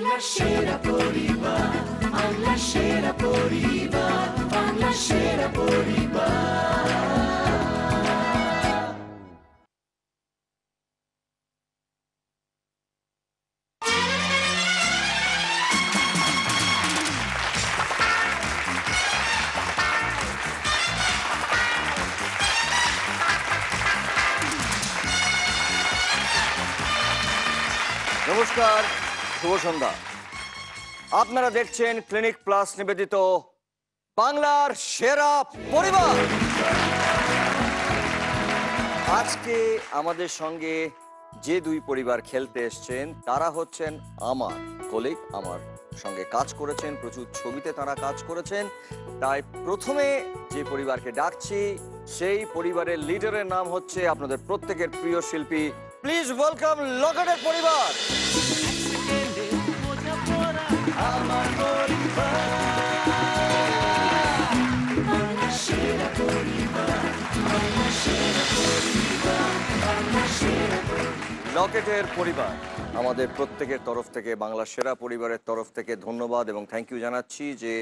বাংলা সেরা পরিবার, বাংলা সেরা পরিবার, বাংলা সেরা পরিবার। নমস্কার, শুভ সন্ধ্যা। আপনারা দেখছেন ক্লিনিক প্লাস নিবেদিত বাংলার সেরা পরিবার। আজকে আমাদের সঙ্গে যে দুই পরিবার খেলতে এসছেন তারা হচ্ছেন আমার কলিগ, আমার সঙ্গে কাজ করেছেন, প্রচুর ছবিতে তারা কাজ করেছেন। তাই প্রথমে যে পরিবারকে ডাকছি সেই পরিবারের লিডারের নাম হচ্ছে আপনাদের প্রত্যেকের প্রিয় শিল্পী। প্লিজ ওয়েলকাম লকেটের পরিবার। লকেটের পরিবার আমাদের প্রত্যেকের তরফ থেকে, বাংলা সেরা পরিবারের তরফ থেকে ধন্যবাদ এবং থ্যাংক ইউ জানাচ্ছি যে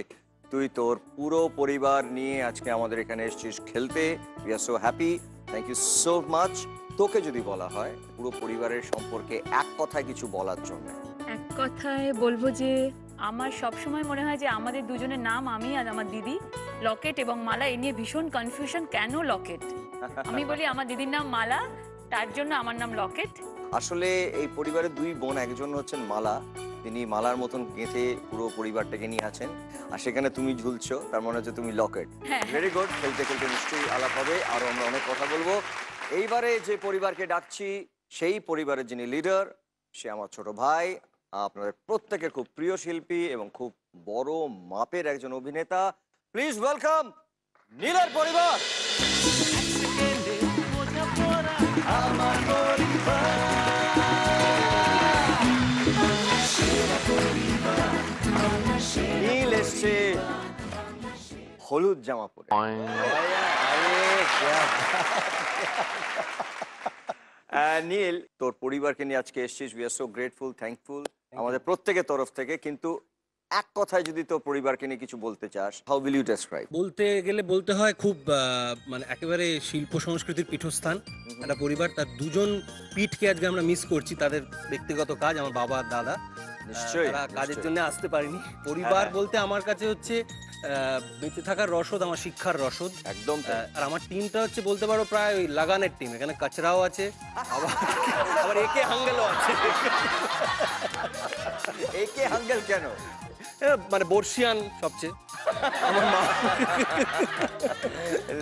তুই তোর পুরো পরিবার নিয়ে আজকে আমাদের এখানে এসেছিস খেলতে। We are so happy, thank you so much. তোকে যদি বলা হয় পুরো পরিবারের সম্পর্কে এক কথায় কিছু বলার জন্য। এক কথায় বলবো যে আমার সবসময় মনে হয় যে আমাদের দুজনের নাম, আমি আর আমার দিদি, লকেট এবং মালা, এ নিয়ে ভীষণ কনফিউশন। কেন লকেট? আমি বলি আমার দিদির নাম মালা, তার জন্য আমার নাম লকেট। আসলে এই পরিবারের দুই বোন, একজন হচ্ছেন মালা, তিনি মালার মতন গেঁথে পুরো পরিবারটাকে নিয়ে আছেন, আর সেখানে তুমি ঝুলছো, তার মানে হচ্ছে তুমি লকেট। Very good. খেলতে খেলতে নিশ্চয়ই আলাপ হবে, আরো আমরা অনেক কথা বলবো। এইবারে যে পরিবারকে ডাকছি সেই পরিবারের যিনি লিডার, সে আমার ছোট ভাই, আপনাদের প্রত্যেকের খুব প্রিয় শিল্পী এবং খুব বড় মাপের একজন অভিনেতা। প্লিজ ওয়েলকাম নীলের পরিবার। নীল এসছে হলুদ জামা পরে। নীল, তোর পরিবারকে নিয়ে আজকে এসছিস, we are so grateful, thankful আমাদের প্রত্যেকের তরফ থেকে। কিন্তু এক কথায় যদি তোর পরিবারকে নিয়ে কিছু বলতে চাস, হাউ উইল ইউ ডেসক্রাইব? বলতে গেলে বলতে হয় খুব মানে একেবারে শিল্প সংস্কৃতির পীঠস্থান একটা পরিবার। তার দুজন পিঠকে আজকে আমরা মিস করছি, তাদের ব্যক্তিগত কাজ, আমার বাবা আর দাদা নিশ্চয়ই তারা কাজের জন্য আসতে পারেনি। পরিবার বলতে আমার কাছে হচ্ছে বেঁচে থাকার রসদ, আমার শিক্ষার রসদ একদম। আর আমার টিমটা হচ্ছে বলতে পারো প্রায় ওই লাগানের টিম। এখানে কাচরাও আছে, আবার একে হাঙ্গেলও আছে। একে হাঙ্গেল কেন? মানে বর্ষিয়ান সবচেয়ে আমার মা।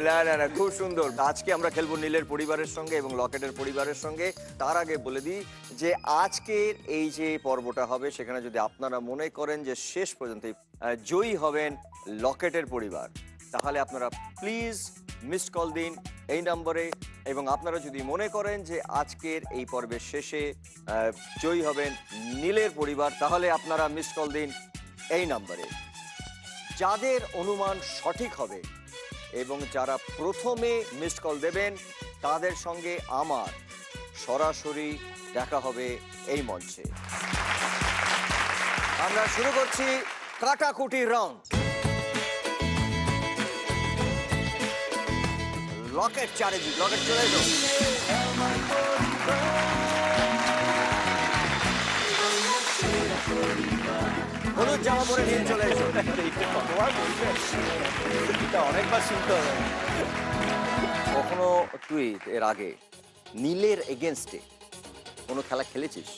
না না না, খুব সুন্দর। আজকে আমরা খেলবো নীলের পরিবারের সঙ্গে এবং লকেটের পরিবারের সঙ্গে। তার আগে বলে দিই যে আজকের এই যে পর্বটা হবে সেখানে যদি আপনারা মনে করেন যে শেষ পর্যন্ত জয়ী হবেন লকেটের পরিবার, তাহলে আপনারা প্লিজ মিসড কল দিন এই নম্বরে। এবং আপনারা যদি মনে করেন যে আজকের এই পর্বের শেষে জয়ী হবেন নীলের পরিবার, তাহলে আপনারা মিসড কল দিন এই নম্বরে। যাদের অনুমান সঠিক হবে এবং যারা প্রথমে মিসড কল দেবেন তাদের সঙ্গে আমার সরাসরি দেখা হবে এই মঞ্চে। আমরা শুরু করছি কাটাকুটি রাউন্ড। লকেট চারিদিক, লকেট চলে এলো। হলুদ জামা পরে নীল চলে এসো। অনেকবার শুনতে হবে। কখনো তুই এর আগে নীলের এগেনস্টে কোনো খেলা খেলেছিস?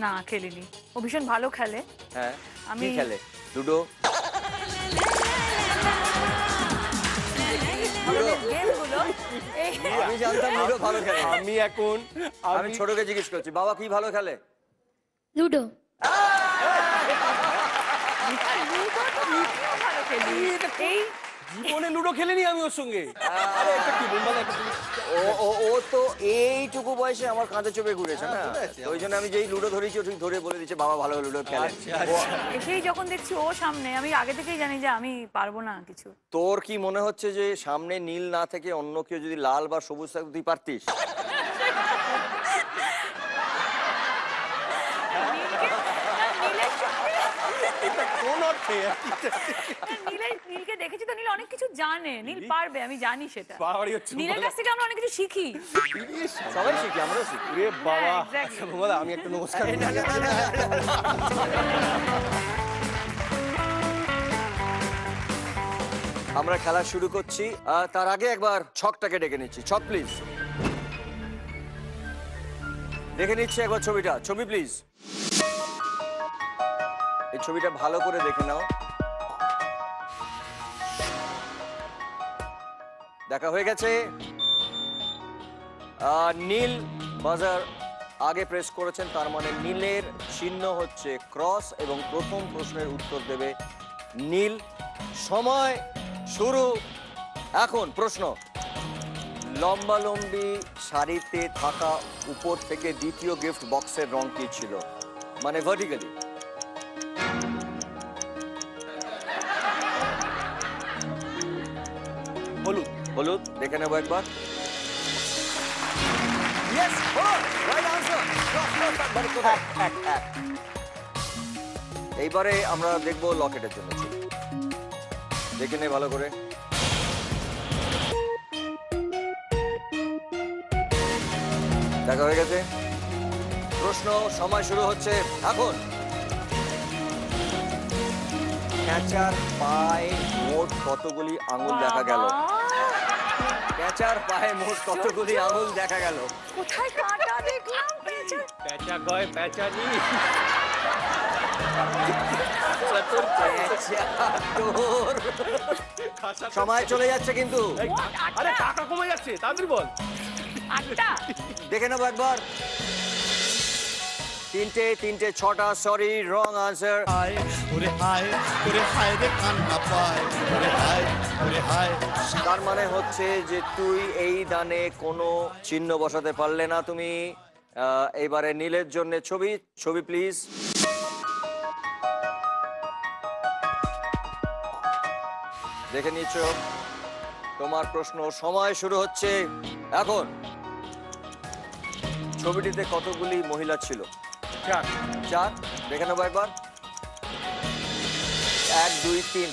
না, খেলিনি। ও ভীষণ ভালো খেলে। হ্যাঁ, আমি কি খেলে? লুডো? আমি জানতাম লুডো ভালো খেলে। আমি ছোটকে জিজ্ঞেস করছি, বাবা কি ভালো খেলে? লুডো। জীবনে লুডো খেলেনি আমি ওর সঙ্গে। ও তো এইটুকু বয়সে আমার কাঁধে চোপে ঘুরেছে না, ওই জন্য আমি যেই লুডো ধরেছি ঠিক ধরে বলে দিচ্ছে বাবা ভালো লুডো খেলে। এসেই যখন দেখছি ও সামনে, আমি আগে থেকেই জানি যে আমি পারবো না কিছু। তোর কি মনে হচ্ছে যে সামনে নীল না থেকে অন্য কেউ যদি লাল বা সবুজ থাকতো তুই পারতিস? নীলের সঙ্গে অর্থে নীলকে দেখেছি তো, নীল অনেক কিছু জানে, নীল পারবে, আমি জানি সেটা। বাড়াবাড়ি হচ্ছে নীলের কাছ থেকে আমরা অনেক কিছু শিখি। সবাই শিখি, আমরাও শিখি। রে বাবা হ্যাঁ, exactly. আচ্ছা বাবা আমি একটা নমস্কার করি। আমরা খেলা শুরু করছি, তার আগে একবার ছকটাকে ডেকে নিচ্ছি। ছক প্লিজ, দেখে নিচ্ছি একবার ছবিটা। ছবি প্লিজ, এই ছবিটা ভালো করে দেখে নাও। দেখা হয়ে গেছে। নীল বাজার আগে প্রেস করেছেন, তার মানে নীলের চিহ্ন হচ্ছে ক্রস এবং প্রথম প্রশ্নের উত্তর দেবে নীল। সময় শুরু এখন। প্রশ্ন, লম্বালম্বি সারিতে থাকা উপর থেকে দ্বিতীয় গিফট বক্সের রং কি ছিল? মানে ভার্টিক্যালি। হলুদ। হলুদ, দেখে নেবো একবার। Yes, হলুদ, right answer. মানে কোথায়? এক। এইবারে আমরা দেখবো লকেটের জন্য ছবি। দেখে নে ভালো করে। দেখা হয়ে গেছে। প্রশ্ন, সময় শুরু হচ্ছে এখন। ক্যাচার পায়ে মোট কতগুলি আঙুল দেখা গেল? ক্যাচার পায়ে মোট কতগুলি আঙুল দেখা গেল? কোথায় কাটা দেখলাম? প্যাঁচা কয় প্যাঁচানি। সময় চলে যাচ্ছে কিন্তু। আরে টাকা কমে যাচ্ছে, তাড়াতাড়ি বল। 8টা। দেখে নেবো একবার। তিনটে, ছটা। Sorry, wrong answer. হায় ওরে হায় ওরে হায় রে কান্না পায় ওরে হায় ওরে হায়। তার মানে হচ্ছে যে তুই এই দানে কোনো চিহ্ন বসাতে পারলে না তুমি। এবারে নীলের জন্য ছবি প্লিজ। দেখে নিচ্ছ তোমার প্রশ্ন। সময় শুরু হচ্ছে এখন। ছবিটিতে কতগুলি মহিলা ছিল? 4। দেখে নেবো একবার। 1 2 3।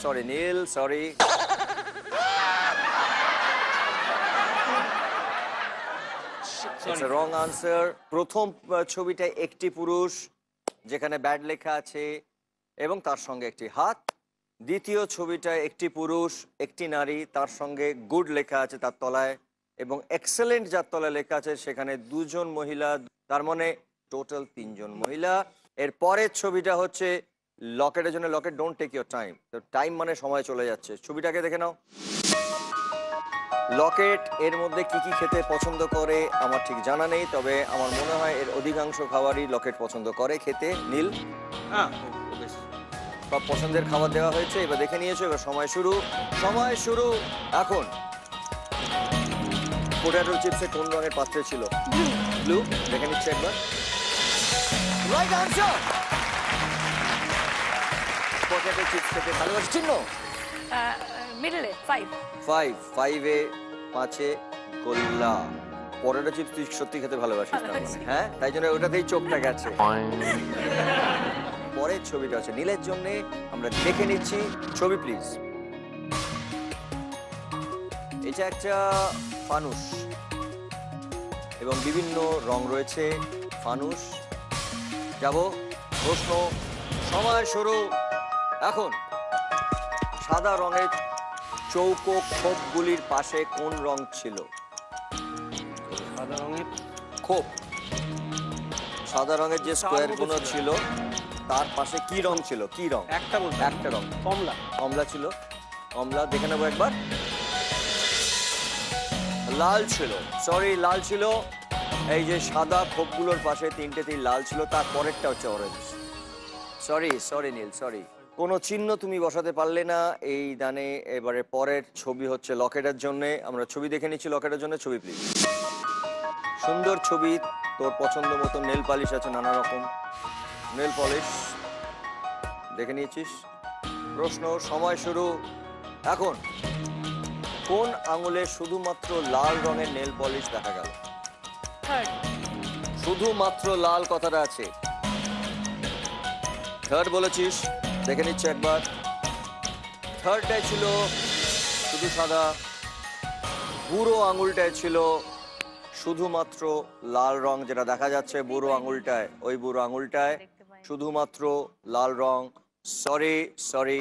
সরি নীল, সরি। Wrong answer. প্রথম ছবিটায় একটি পুরুষ, যেখানে ব্যাড লেখা আছে এবং তার সঙ্গে একটি হাত। দ্বিতীয় ছবিটায় একটি পুরুষ, একটি নারী, তার সঙ্গে গুড লেখা আছে তার তলায়, এবং এক্সেলেন্ট যার তলায় লেখা আছে সেখানে 2 জন মহিলা, তার মানে টোটাল 3 জন মহিলা। এর পরের ছবিটা হচ্ছে লকেটের জন্য। Locket, don't take your time. তো টাইম মানে সময় চলে যাচ্ছে। ছবিটাকে দেখে নাও। লকেট এর মধ্যে কি কি খেতে পছন্দ করে আমার ঠিক জানা নেই, তবে আমার মনে হয় এর অধিকাংশ খাবারই লকেট পছন্দ করে খেতে। নীল, হ্যাঁ বেশ। সব পছন্দের খাবার দেওয়া হয়েছে। এবার দেখে নিয়েছো। এবার সময় শুরু এখন। পোটেটো চিপসে কোন রঙের পাত্রে ছিল? ব্লু। দেখে নিচ্ছে একবার। Right answer. পোটেটো চিপস খেতে ভালোবাসি চিহ্ন? মিডলে 5। 5-এ 5-এ গোল্লা। পোটেটো চিপস তুই সত্যি খেতে ভালোবাসিস তার মানে, হ্যাঁ? তাই জন্য ওটাতেই চোখটা গেছে। পরের ছবিটা আছে নীলের জন্য। আমরা দেখে নিচ্ছি ছবি প্লিজ। এটা একটা ফানুস এবং বিভিন্ন রং রয়েছে ফানুস। যাব প্রশ্ন, সময় শুরু এখন। সাদা রঙের চৌকো খোপগুলির পাশে কোন রং ছিল? সাদা রঙের খোপ, সাদা রঙের যে স্কোয়ার গুলো ছিল তার পাশে কি রং ছিল? কি রং? একটা বলতে একটা রং। কমলা। কমলা ছিল। কমলা, দেখে নেবো একবার। লাল ছিল। সরি, লাল ছিল। এই যে সাদা খোপগুলোর পাশে 3টেতেই লাল ছিল, তার পরেরটা হচ্ছে অরেঞ্জ। সরি নীল, সরি। কোনো চিহ্ন তুমি বসাতে পারলে না এই দানে। এবারে পরের ছবি হচ্ছে লকেটের জন্য। আমরা ছবি দেখে নিচ্ছি লকেটের জন্য। ছবি প্লিজ। সুন্দর ছবি। তোর পছন্দ মতো নেল পালিশ আছে, নানা রকম নেল পলিশ। দেখে নিয়েছিস। প্রশ্ন, সময় শুরু এখন। কোন আঙুলে শুধুমাত্র লাল রঙের নেল পলিশ দেখা গেল? 3rd। শুধুমাত্র লাল কথাটা আছে। থার্ড বলেছিস, দেখে নিচ্ছে একবার। থার্ডটাই ছিল শুধু সাদা, বুড়ো আঙুলটায় ছিল শুধুমাত্র লাল রং, যেটা দেখা যাচ্ছে বুড়ো আঙুলটায়, ওই বুড়ো আঙুলটায় শুধুমাত্র লাল রং। সরি সরি,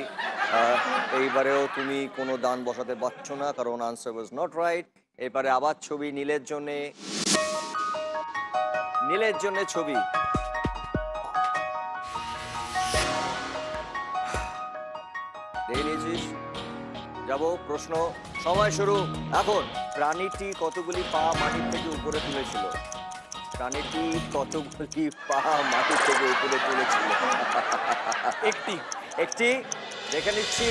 এইবারেও তুমি কোনো দান বসাতে পারছো না, কারণ আনসার ওয়াজ নট রাইট। এবারে আবার ছবি নীলের জন্যে, নীলের জন্য ছবি। দেখে নিয়েছিস? যাবো প্রশ্ন, সময় শুরু এখন। প্রাণীটি কতগুলি পা মাটির থেকে উপরে তুলেছিল? প্রাণীটি কতগুলি পা মাটির থেকে উপরে তুলেছিল? একটি। একটি, দেখে নিচ্ছি।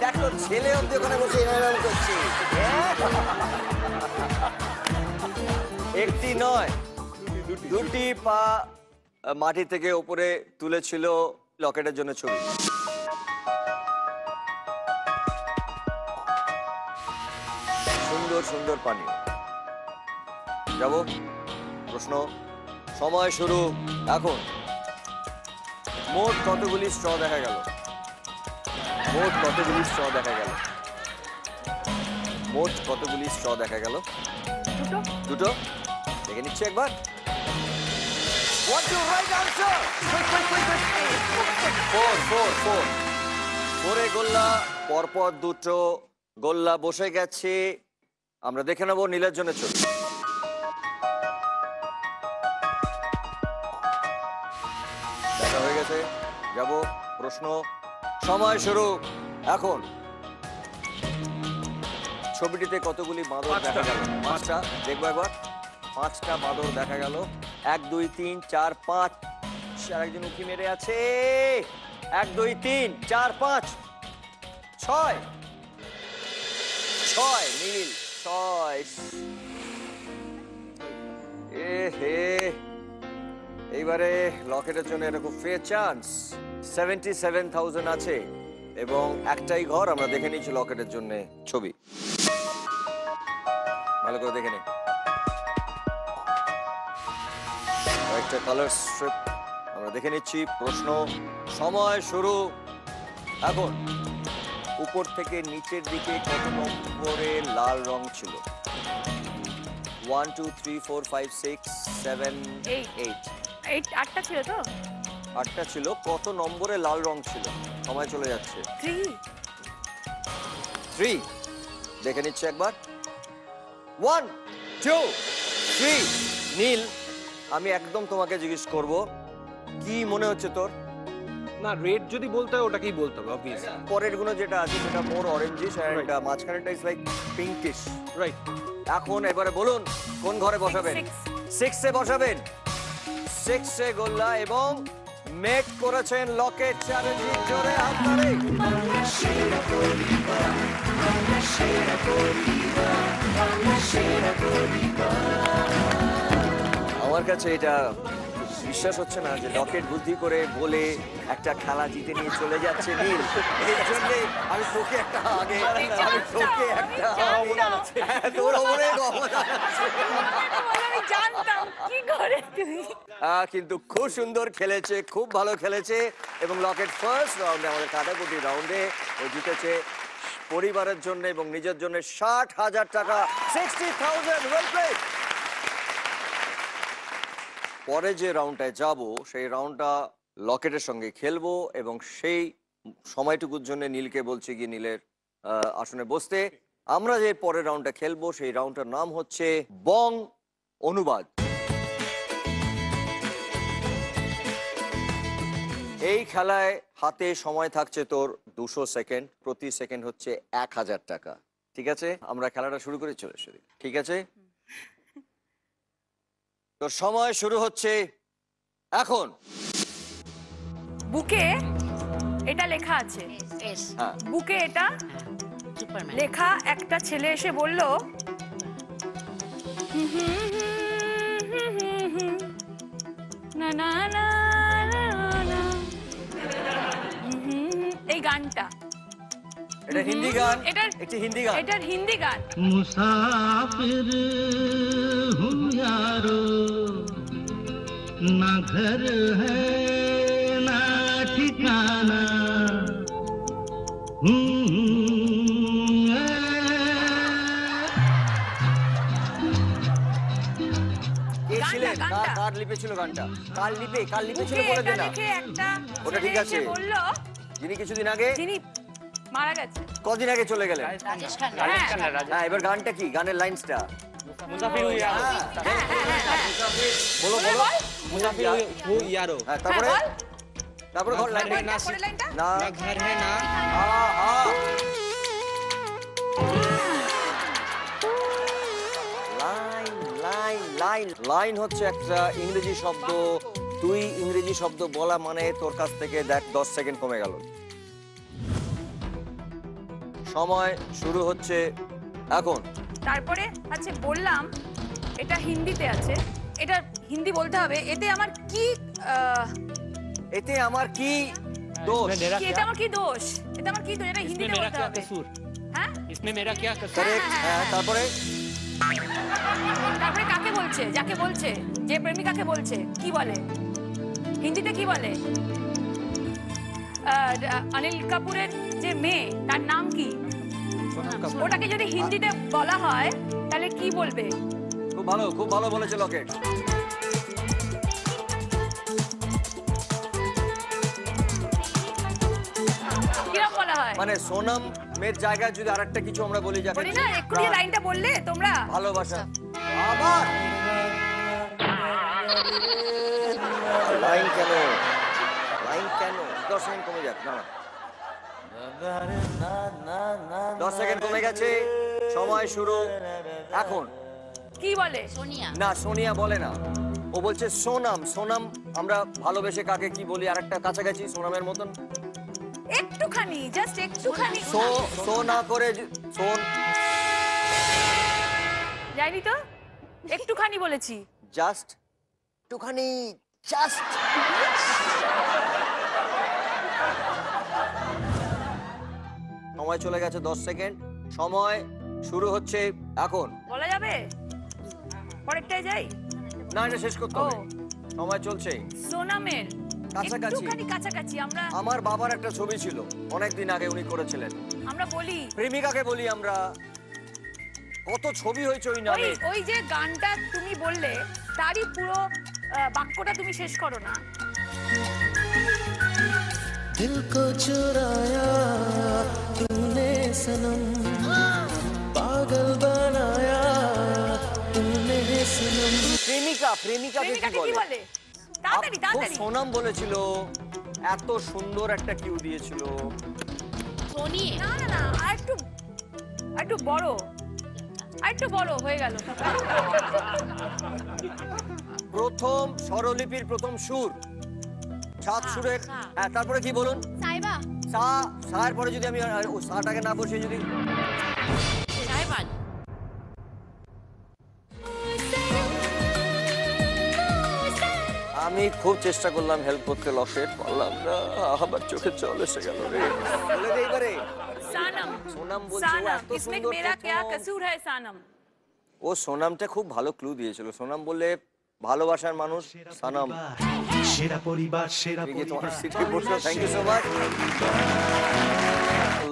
দেখো ছেলে অব্দি ওখানে বসে এরকম করছে। একটি নয়, দুটি পা মাটি থেকে উপরে তুলেছিল লকেটের জন্য ছবি। সুন্দর সুন্দর পানি। যাব প্রশ্ন, সময় শুরু এখন। মোট কতগুলি স্ট্র দেখা গেল? মোট কতগুলি স্ট্র দেখা গেল? মোট কতগুলি স্ট্র দেখা গেল? দুটো। দুটো, দেখে নিচ্ছি একবার। What's your right answer? ফোরে গোল্লা, পরপর দুটো গোল্লা বসে গেছে। আমরা দেখে নেবো নীলের জন্য ছবি। দেখা হয়ে গেছে, যাব প্রশ্ন, সময় শুরু এখন। ছবিটিতে কতগুলি বাঁদর দেখা গেল? পাঁচটা, দেখবো একবার। পাঁচটা বাঁদর দেখা গেল। 1 2 3 4 5। আরেকজন উঁকি মেরে আছে। 1 2 3 4 5 6 6 নীল 6। এ হে, এইবারে লকেটের জন্য এরকম ফেয়ার চান্স। 77,000 আছে এবং একটাই ঘর। আমরা দেখে নিচ্ছি লকেটের জন্য ছবি, ভালো করে দেখে নে। কয়েকটা কালার স্ট্রিপ আমরা দেখে নিচ্ছি। প্রশ্ন, সময় শুরু এখন। উপর থেকে নিচের দিকে কত নম্বরে লাল রং ছিল? 1 2 3 4 5 6 7 8। আটটা ছিল তো? 8টা ছিল। কত নম্বরে লাল রং ছিল? সময় চলে যাচ্ছে। 3। দেখে নিচ্ছে একবার। 1 2 3। নীল, আমি একদম তোমাকে জিজ্ঞেস করব, কি মনে হচ্ছে তোর? না, রেড যদি বলতে হয় ওটাকেই বলতে হবে অবভিয়াসলি। পরের গুলো যেটা আছে সেটা মোর অরেঞ্জিশ এন্ড মাঝখানেটা ইজ লাইক পিঙ্কিশ, রাইট। এখন এবারে বলুন কোন ঘরে বসাবেন? 6 এ বসাবেন। 6 এ গোল্লা এবং মেক করেছেন লকেট। চ্যালেঞ্জিং, জোরে হাততালি। আমার কাছে এটা বিশ্বাস হচ্ছে না যে লকেট বুদ্ধি করে বলে একটা খেলা জিতে নিয়ে চলে যাচ্ছে নীল। এর জন্য আমি তোকে একটা আগে, আমি তোকে একটা অবদান আছে। তোর অনেক অবদান আছে। আমি জানতাম কি করে তুই। কিন্তু খুব সুন্দর খেলেছে, খুব ভালো খেলেছে এবং লকেট ফার্স্ট রাউন্ডে, আমাদের কাটাকুটি রাউন্ডে ও জিতেছে পরিবারের জন্য এবং নিজের জন্য 60,000 টাকা। 60,000, ওয়েল প্লেড। পরে যে রাউন্ডটায় যাব সেই রাউন্ডটা লকেটের সঙ্গে খেলবো এবং সেই সময়টুকুর জন্য নীলকে বলছি গিয়ে নীলের আসনে বসতে। আমরা যে পরের রাউন্ডটা খেলবো সেই রাউন্ডটার নাম হচ্ছে বং অনুবাদ। এই খেলায় হাতে সময় থাকছে তোর 200 সেকেন্ড, প্রতি সেকেন্ড হচ্ছে 1000 টাকা। ঠিক আছে, আমরা খেলাটা শুরু করে চলে এসেছি। ঠিক আছে, তোর সময় শুরু হচ্ছে এখন। বুকে এটা লেখা আছে, হ্যাঁ, বুকে এটা লেখা। একটা ছেলে এসে বলল, না না না না না। এই গানটা এটা হিন্দি গান, এটার একটি হিন্দি গান। এটার হিন্দি গান। मुसाफिर हूँ यारो ना घर है ना ठिकाना কে ছিলেন? গানটা। কার লিপে ছিল গানটা? কার লিপে ছিল বুকে বলে এটা দে না। লিখে একটা ওটা ঠিক ছেলে আছে। এসে বললো, যিনি কিছুদিন আগে, যিনি মারা গেছে। কদিন আগে চলে গেলেন। হ্যাঁ, হ্যাঁ, এবার গানটা কি? গানের লাইনসটা বলো বল, বলো। বল। মুসাফির হো ইয়ারো, হ্যাঁ, হ্যাঁ, বল। তারপরে ঘর লাইন বলটা, পরের লাইনটা? না না ঘর হ্যায় না লাইন লাইন লাইন লাইন হচ্ছে একটা ইংরেজি শব্দ। তুই ইংরেজি শব্দ বলা মানে তোর কাছ থেকে দেখ 10 সেকেন্ড কমে গেল। সময় শুরু হচ্ছে এখন। তারপরে আচ্ছা বললাম এটা হিন্দিতে আছে, এটা হিন্দি বলতে হবে। এতে আমার কি এতে আমার কি দোষ? এটা আমার কি দোষ? এটা আমার কি দোষ? এটা হিন্দিতে বলতে হবে। হ্যাঁ, इसमें मेरा क्या कसूर? কারেক্ট। হ্যাঁ, তারপরে তারপরে কাকে বলছে? যাকে বলছে, যে প্রেমিকাকে বলছে কি বলে? হিন্দিতে কি বলে? অনিল কাপুরের যে মেয়ে, তার নাম কি? ওটাকে যদি হিন্দিতে বলা হয় তাহলে কি বলবে? খুব ভালো বলেছে লকেট। কিরকম বলা হয়? মানে সোনাম মের জায়গায় যদি আরেকটা কিছু আমরা বলি যাকে বলি না, এক্ষুনি লাইনটা বললে তোমরা। ভালোবাসা। আবার লাইন কেন? লাইন কেন? 10 সেকেন্ড কমে যাক। না 10 সেকেন্ড কমে গেছে। সময় শুরু এখন। কি বলে? না, সোনিয়া বলে না, ও বলছে সোনাম। সোনাম আমরা ভালোবেসে কাকে কি বলি? আরেকটা কাছাকাছি সোনামের মতন। একটুখানি, জাস্ট একটুখানি। সো না করে সোন, যাইনি তো, একটুখানি বলেছি। জাস্ট একটুখানি, জাস্ট। সময় চলে গেছে 10 সেকেন্ড। সময় শুরু হচ্ছে এখন। বলা যাবে? পরেরটায় যাই। না, এটা শেষ করতে হবে। সময় চলছে। সোনামের কাছাকাছি। একটুখানি কাছাকাছি। আমরা আমার বাবার একটা ছবি ছিল, অনেকদিন আগে উনি করেছিলেন। আমরা বলি প্রেমিকাকে বলি আমরা। কত ছবি হয়েছে ওই ওই নামে। ওই যে গানটা তুমি বললে তারই পুরো বাক্যটা তুমি শেষ করো না। दिल को चुराया तूने सनम पागल बनाया तूने सनम প্রেমিকাকে কি প্রেমিকাকে কি বলে? বলে? তাড়াতাড়ি খুব তাড়াতাড়ি। সোনাম বলেছিল, এত সুন্দর একটা কিউ দিয়েছিল। না না না, আর একটু বড়, আর একটু বড় হয়ে গেল। প্রথম স্বরলিপির প্রথম সুর, সাত সুরের। হ্যাঁ, তারপরে কি বলুন? সাইবা সা, সার পরে যদি আমি ও সাটাকে না বসিয়ে যদি সাইবান আমি খুব চেষ্টা করলাম হেল্প করতে, লকেট পারলাম না। আবার চোখে জল এসে গেল রে। বলে দে এবারে। সানম, সোনাম বলছে ও সানম, এত इसमें সুন্দর मेरा क्या প্রথম। कसूर है सानम? ও সোনামটা খুব ভালো ক্লু দিয়েছিল। সোনাম বললে ভালোবাসার মানুষ সানম। সেরা পরিবার, সেরা তুমি কি তোমার পরিবার। সিটে বসো? Thank you so much.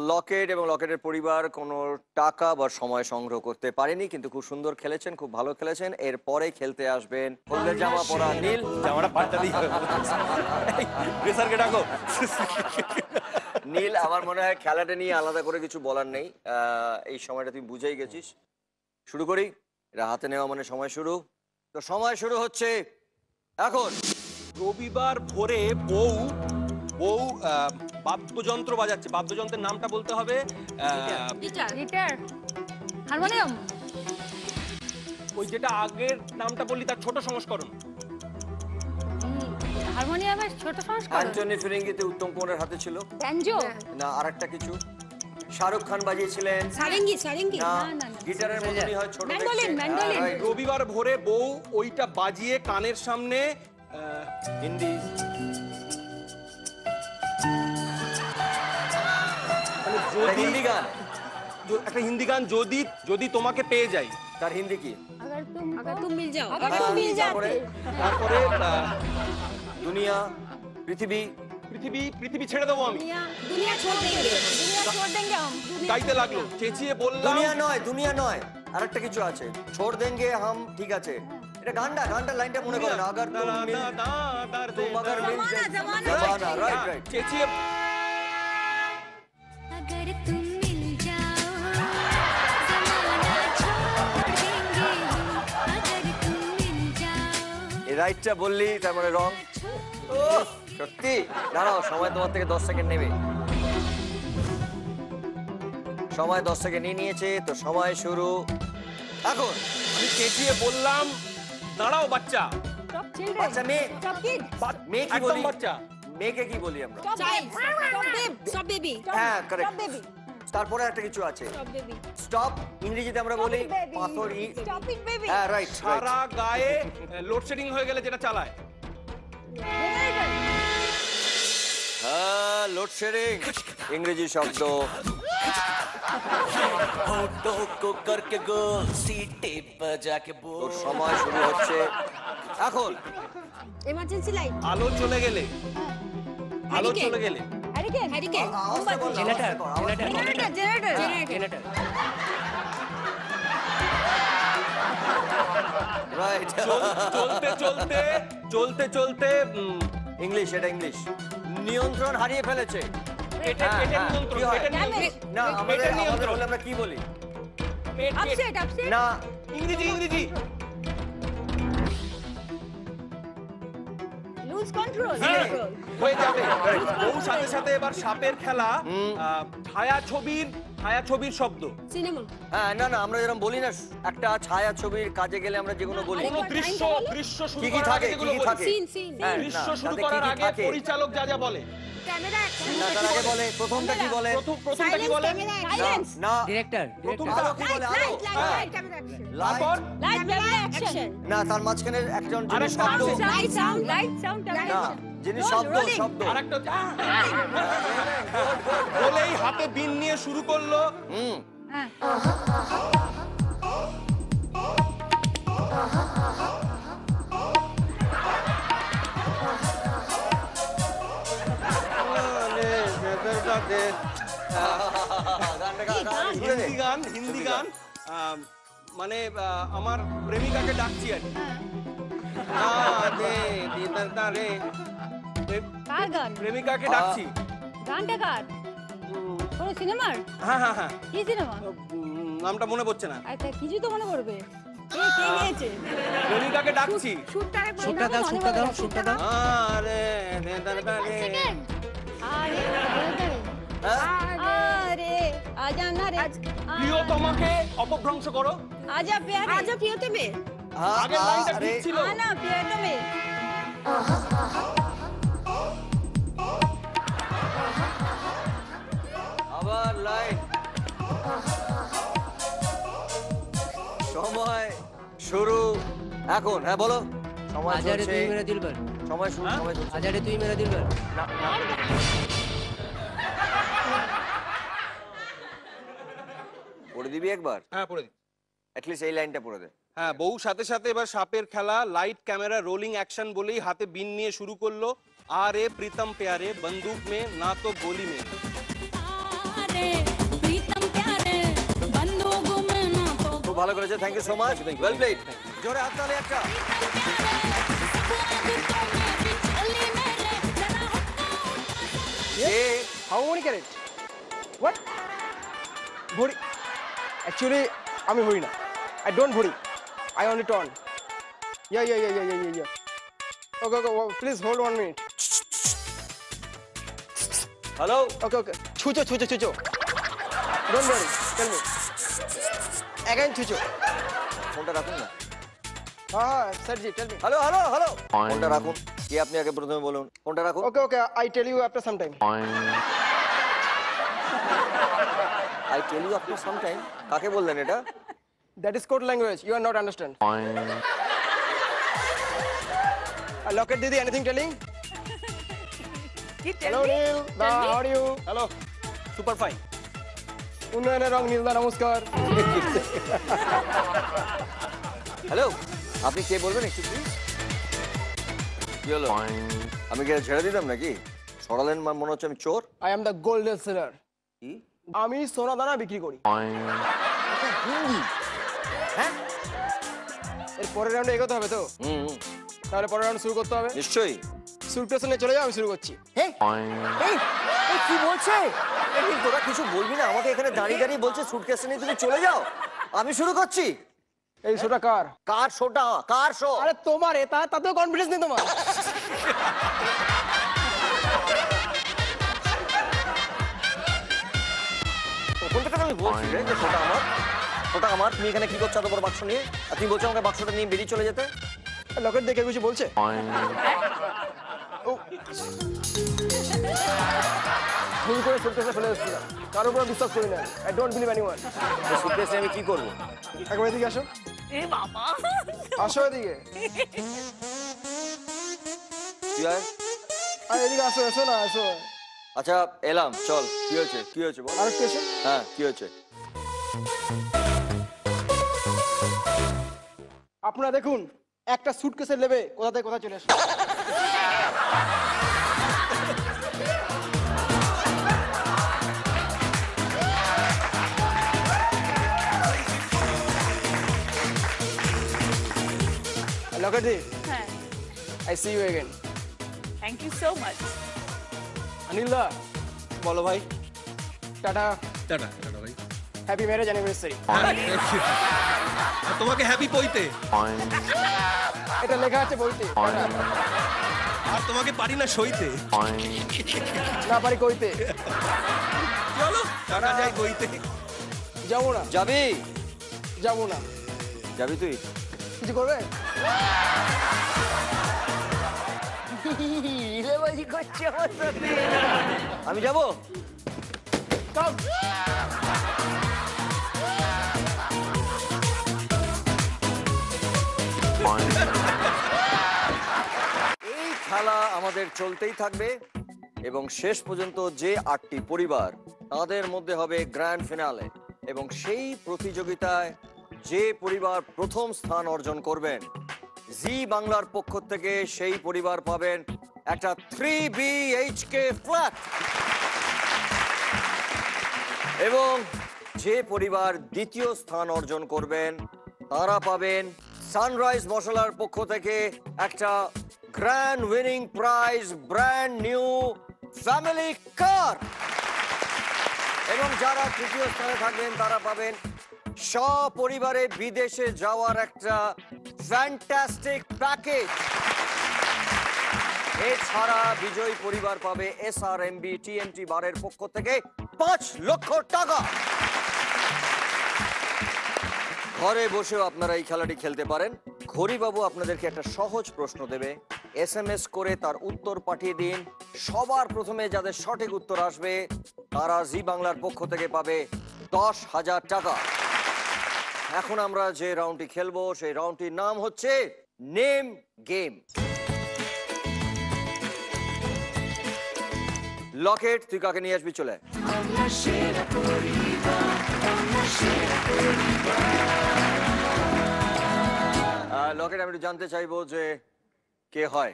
Locket এবং লকেটের পরিবার কোনো টাকা বা সময় সংগ্রহ করতে পারেনি, কিন্তু খুব সুন্দর খেলেছেন, খুব ভালো খেলেছেন। এরপরে খেলতে আসবেন হলদে জামা পরা নীল। জামাটা পাল্টা দিয়ে প্রেসারকে ডাকো। নীল, আমার মনে হয় খেলাটা নিয়ে আলাদা করে কিছু বলার নেই। এই সময়টা তুই বুঝেই গেছিস। শুরু করি। এটা হাতে নেওয়া মানে সময় শুরু। তো সময় শুরু হচ্ছে এখন। রবিবার ভোরে বউ বাদ্যযন্ত্র বাজাচ্ছে। বাদ্যযন্ত্রের নামটা বলতে হবে। গিটার হারমোনিয়াম ওই যেটা আগের নামটা বললি তার ছোট সংস্করণ। হারমোনিয়ামের ছোট সংস্করণ অ্যান্টনি ফিরিঙ্গিতে উত্তম কুমারের হাতে ছিল ব্যাঞ্জো না আরেকটা কিছু? শাহরুখ খান বাজিয়েছিলেন সারেঙ্গি না? গিটারের মতনই হয়, ছোট ম্যান্ডোলিন, দেখতে। ম্যান্ডোলিন। হ্যাঁ, right. রবিবার ভোরে বউ ওইটা বাজিয়ে কানের সামনে হিন্দি মানে এটা হিন্দি গান। একটা হিন্দি গান, যদি যদি তোমাকে পেয়ে যাই। তার হিন্দি কি? अगर तुम मिल जाओ তারপরে তারপরে দুনিয়া, পৃথিবী। পৃথিবী ছেড়ে দেবো আমি। दुनिया छोड़ देंगे हम গাইতে লাগলো, চেঁচিয়ে বললাম। দুনিয়া নয়, আরেকটা কিছু আছে। ছোড় দেঙ্গে হাম, ঠিক আছে। এটা গানটা লাইনটা মনে করো না। আগার তুম মিল তুম আগার মিল জমানা, রাইট। চেঁচিয়ে अगर तुम मिल जाओ जमाना छोड़ देंगे हम अगर तुम मिल जाओ এই রাইটটা বললি তার মানে রং। সত্যি দাঁড়াও, সময় তোমার থেকে 10 সেকেন্ড নেবে। সময় 10 সেকেন্ড নিয়েছে, তো সময় শুরু এখন। আমি চেঁচিয়ে বললাম, দাঁড়াও বাচ্চা। বাচ্চা মেয়ে, মেয়ে কি একদম বলি? বাচ্চা। মেয়েকে কি বলি আমরা? स्टॉप बेबी হ্যাঁ, কারেক্ট। তারপরে একটা কিছু আছে, স্টপ। ইংরেজিতে আমরা বলি পাথর। হ্যাঁ, রাইট। সারা গায়ে লোডশেডিং হয়ে গেলে যেটা চালায়। হ্যাঁ, লোডশেডিং ইংরেজি শব্দ। তোর সময় শুরু হচ্ছে এখন। इमरजेंसी लाइट আলো চলে গেলে, আলো চলে গেলে। हैरिकेन আওয়াজটা বল, আওয়াজটা কর, আওয়াজটা কর। Generator right. চলতে চলতে ইংলিশ, এটা ইংলিশ। নিয়ন্ত্রণ হারিয়ে ফেলেছে। পেটের হ্যাঁ, নিয়ন্ত্রণ, কি হয়? পেটের নিয়ন্ত্রণ। না, পেটের আমাদের নিয়ন্ত্রণ। বলে আমরা কি বলি? পেট। না, ইংরেজি। लूज कंट्रोल হ্যাঁ, হয়ে যাবে। ওর সাথে সাথে এবার সাপের খেলা, ছায়াছবির শব্দ। सिनेमा হ্যাঁ, না, আমরা যেরকম বলি না, একটা ছায়া ছবির কাজে গেলে আমরা যেগুলো বলি। কোনো দৃশ্য শুরু কি কি করার থাকে, আগে যেগুলো কি কি বলি। থাকে? सीन হ্যাঁ, না, দৃশ্য শুরু তাতে কি করার কি আগে থাকে? পরিচালক যা বলে। कैमरा না, তার আগে বলে, প্রথমটা কি বলে? প্রথমটা কি বলে? साइलेंस না, প্রথমটা আলো কি বলে? আলো। হ্যাঁ, लाइट कैमरा एक्शन লাইট। তারপর लाइट कैमरा एक्शन না, তার মাঝখানে একজন যিনি আরেকটা শব্দ। আছে। लाइट साउंड না, যিনি শব্দ। আরেকটা বলেই হাতে বিন নিয়ে শুরু করলো। হিন্দি গান, মানে আমার প্রেমিকাকে ডাকছি আর কি। কার গান প্রেমিকাকে ডাকছি। গানটা কার কোন সিনেমার হ্যাঁ, কি সিনেমা নামটা মনে পড়ছে না। আচ্ছা কিছু তো মনে করবে কে নিয়েছে প্রেমিকাকে ডাকছি। শুটটা দাও আরে আরে আজা না রে প্রিয় তোমাকে অপভ্রংশ করো। আজা প্যারে আজা প্রিয়তমে আগের লাইনটা ঠিক ছিল। আনা প্রিয়তমে আবার লাইট। সময় শুরু এখন। হ্যাঁ, বলো। সময় চলছে। সময় শুরু, সময় চলছে। আজারে তুই মেরা দিলবার না, না। পড়ে দিবি একবার? হ্যাঁ, পড়ে দিই। অ্যাটলিস্ট এই লাইনটা পড়ে দে। হ্যাঁ, বউ সাথে সাথে এবার সাপের খেলা, লাইট ক্যামেরা রোলিং অ্যাকশন বলেই হাতে বিন নিয়ে শুরু করলো। আরে প্রীতম প্যারে বন্দুক মে না তো গোলি মে। খুব ভালো করেছে, thank you so much, well played. জোরে হাততালি একটা। How many carat? What? Bhori. Actually, আমি ভরি না। I don't ভরি. I only turn. Yeah. Okay. Please hold 1 minute. Hello. Okay. ছুচো. Don't worry. Tell me. Again ছুচো। ফোনটা রাখুন না। হ্যাঁ, sir ji, tell me. Hello. ফোনটা রাখুন। কি আপনি আগে প্রথমে বলুন। ফোনটা রাখুন। Okay. I tell you after some time. I tell you after some time. কাকে বললেন এটা? That is code language. You are not understand. Locket didi, anything telling? Hello Neil. How are you? Hello, super fine. উন্নয়নের রং নীলদা, নমস্কার। Hello, আপনি কে বলবেন একটু please? কি হলো, আমি কি ছেড়ে দিতাম নাকি? সরালেন মনে হচ্ছে আমি চোর। I am the golden seller. কি? আমি সোনা দানা বিক্রি করি। হিন্দি? হ্যাঁ, এর পরের রাউন্ডে এগোতে হবে তো? হুম, তাহলে পরের রাউন্ড শুরু করতে হবে। নিশ্চয়ই। সুটকেস নিয়ে চলে যাও, আমি শুরু করছি। এই, এই, এই কি বলছে? এই তোরা কিছু বলবি না? আমাকে এখানে দাঁড়িয়ে দাঁড়িয়ে বলছে সুটকেস নিয়ে তুমি চলে যাও, আমি শুরু করছি। এই শোটা কার? কার শোটা? কার শো? আরে তোমার, তাতেও কনফিডেন্স নেই তোমার? কোন থেকে আমি বলছি রে যে শোটা আমার? শোটা আমার। তুমি এখানে কি করছো এত বড় বাক্স নিয়ে? আর তুমি বলছো আমাকে বাক্সটা নিয়ে বেরিয়ে চলে যেতে? লকেট দেখে কিছু বলছে? ও, ভুল করে সুটকেসে ফেলে এসেছিলাম, কারোর উপর বিশ্বাস করি না। I don't believe anyone. Suitcase নিয়ে আমি কি করবো? একবার এদিকে আসো। এ বাবা, আসো এদিকে। কি হয়? আরে এদিকে আসো, এসো না, আসো। আচ্ছা এলাম, চল। কি হয়েছে? কি হয়েছে বল? আরেকটু এসো। হ্যাঁ, কি হয়েছে? আপনারা দেখুন, একটা সুটকেসের নেবে কোথা থেকে কোথায় চলে আসে। লকেট, হ্যাঁ, I see you again. Thank you so much. Anil দা, বলো ভাই। টাটা। টাটা টাটা ভাই। Happy marriage anniversary. আর তোমাকে হ্যাপি পইতে। এটা লেখা আছে বইতে। টাটা। আর তোমাকে পারি না সইতে। না পারি কইতে। চলো টাটা যাই কইতে। যাবো না। যাবি? যাবো না। যাবি তুই? কিছু করবে? আমি যাবো? কাম। এই খেলা আমাদের চলতেই থাকবে এবং শেষ পর্যন্ত যে 8টি পরিবার, তাদের মধ্যে হবে গ্র্যান্ড ফিনালে। এবং সেই প্রতিযোগিতায় যে পরিবার প্রথম স্থান অর্জন করবেন, জি বাংলার পক্ষ থেকে সেই পরিবার পাবেন একটা 3 BHK ফ্ল্যাট। এবং যে পরিবার দ্বিতীয় স্থান অর্জন করবেন, তারা পাবেন সানরাইজ মশলার পক্ষ থেকে একটা grand winning prize, brand new family কার। এবং যারা তৃতীয় স্থানে থাকবেন, তারা পাবেন সপরিবারে বিদেশে যাওয়ার একটা ফ্যান্টাস্টিক প্যাকেজ। এছাড়া বিজয়ী পরিবার পাবে SRMB TMT বারের পক্ষ থেকে 5 লক্ষ টাকা। ঘরে বসেও আপনারা এই খেলাটি খেলতে পারেন। ঘড়িবাবু আপনাদেরকে একটা সহজ প্রশ্ন দেবে, SMS করে তার উত্তর পাঠিয়ে দিন। সবার প্রথমে যাদের সঠিক উত্তর আসবে, তারা জি বাংলার পক্ষ থেকে পাবে 10,000 টাকা। এখন আমরা যে রাউন্ডটি খেলবো, সেই রাউন্ডটির নাম হচ্ছে নেম গেম। লকেট, তুই কাকে নিয়ে আসবি? চলে লকেট, আমি একটু জানতে চাইবো যে কে হয়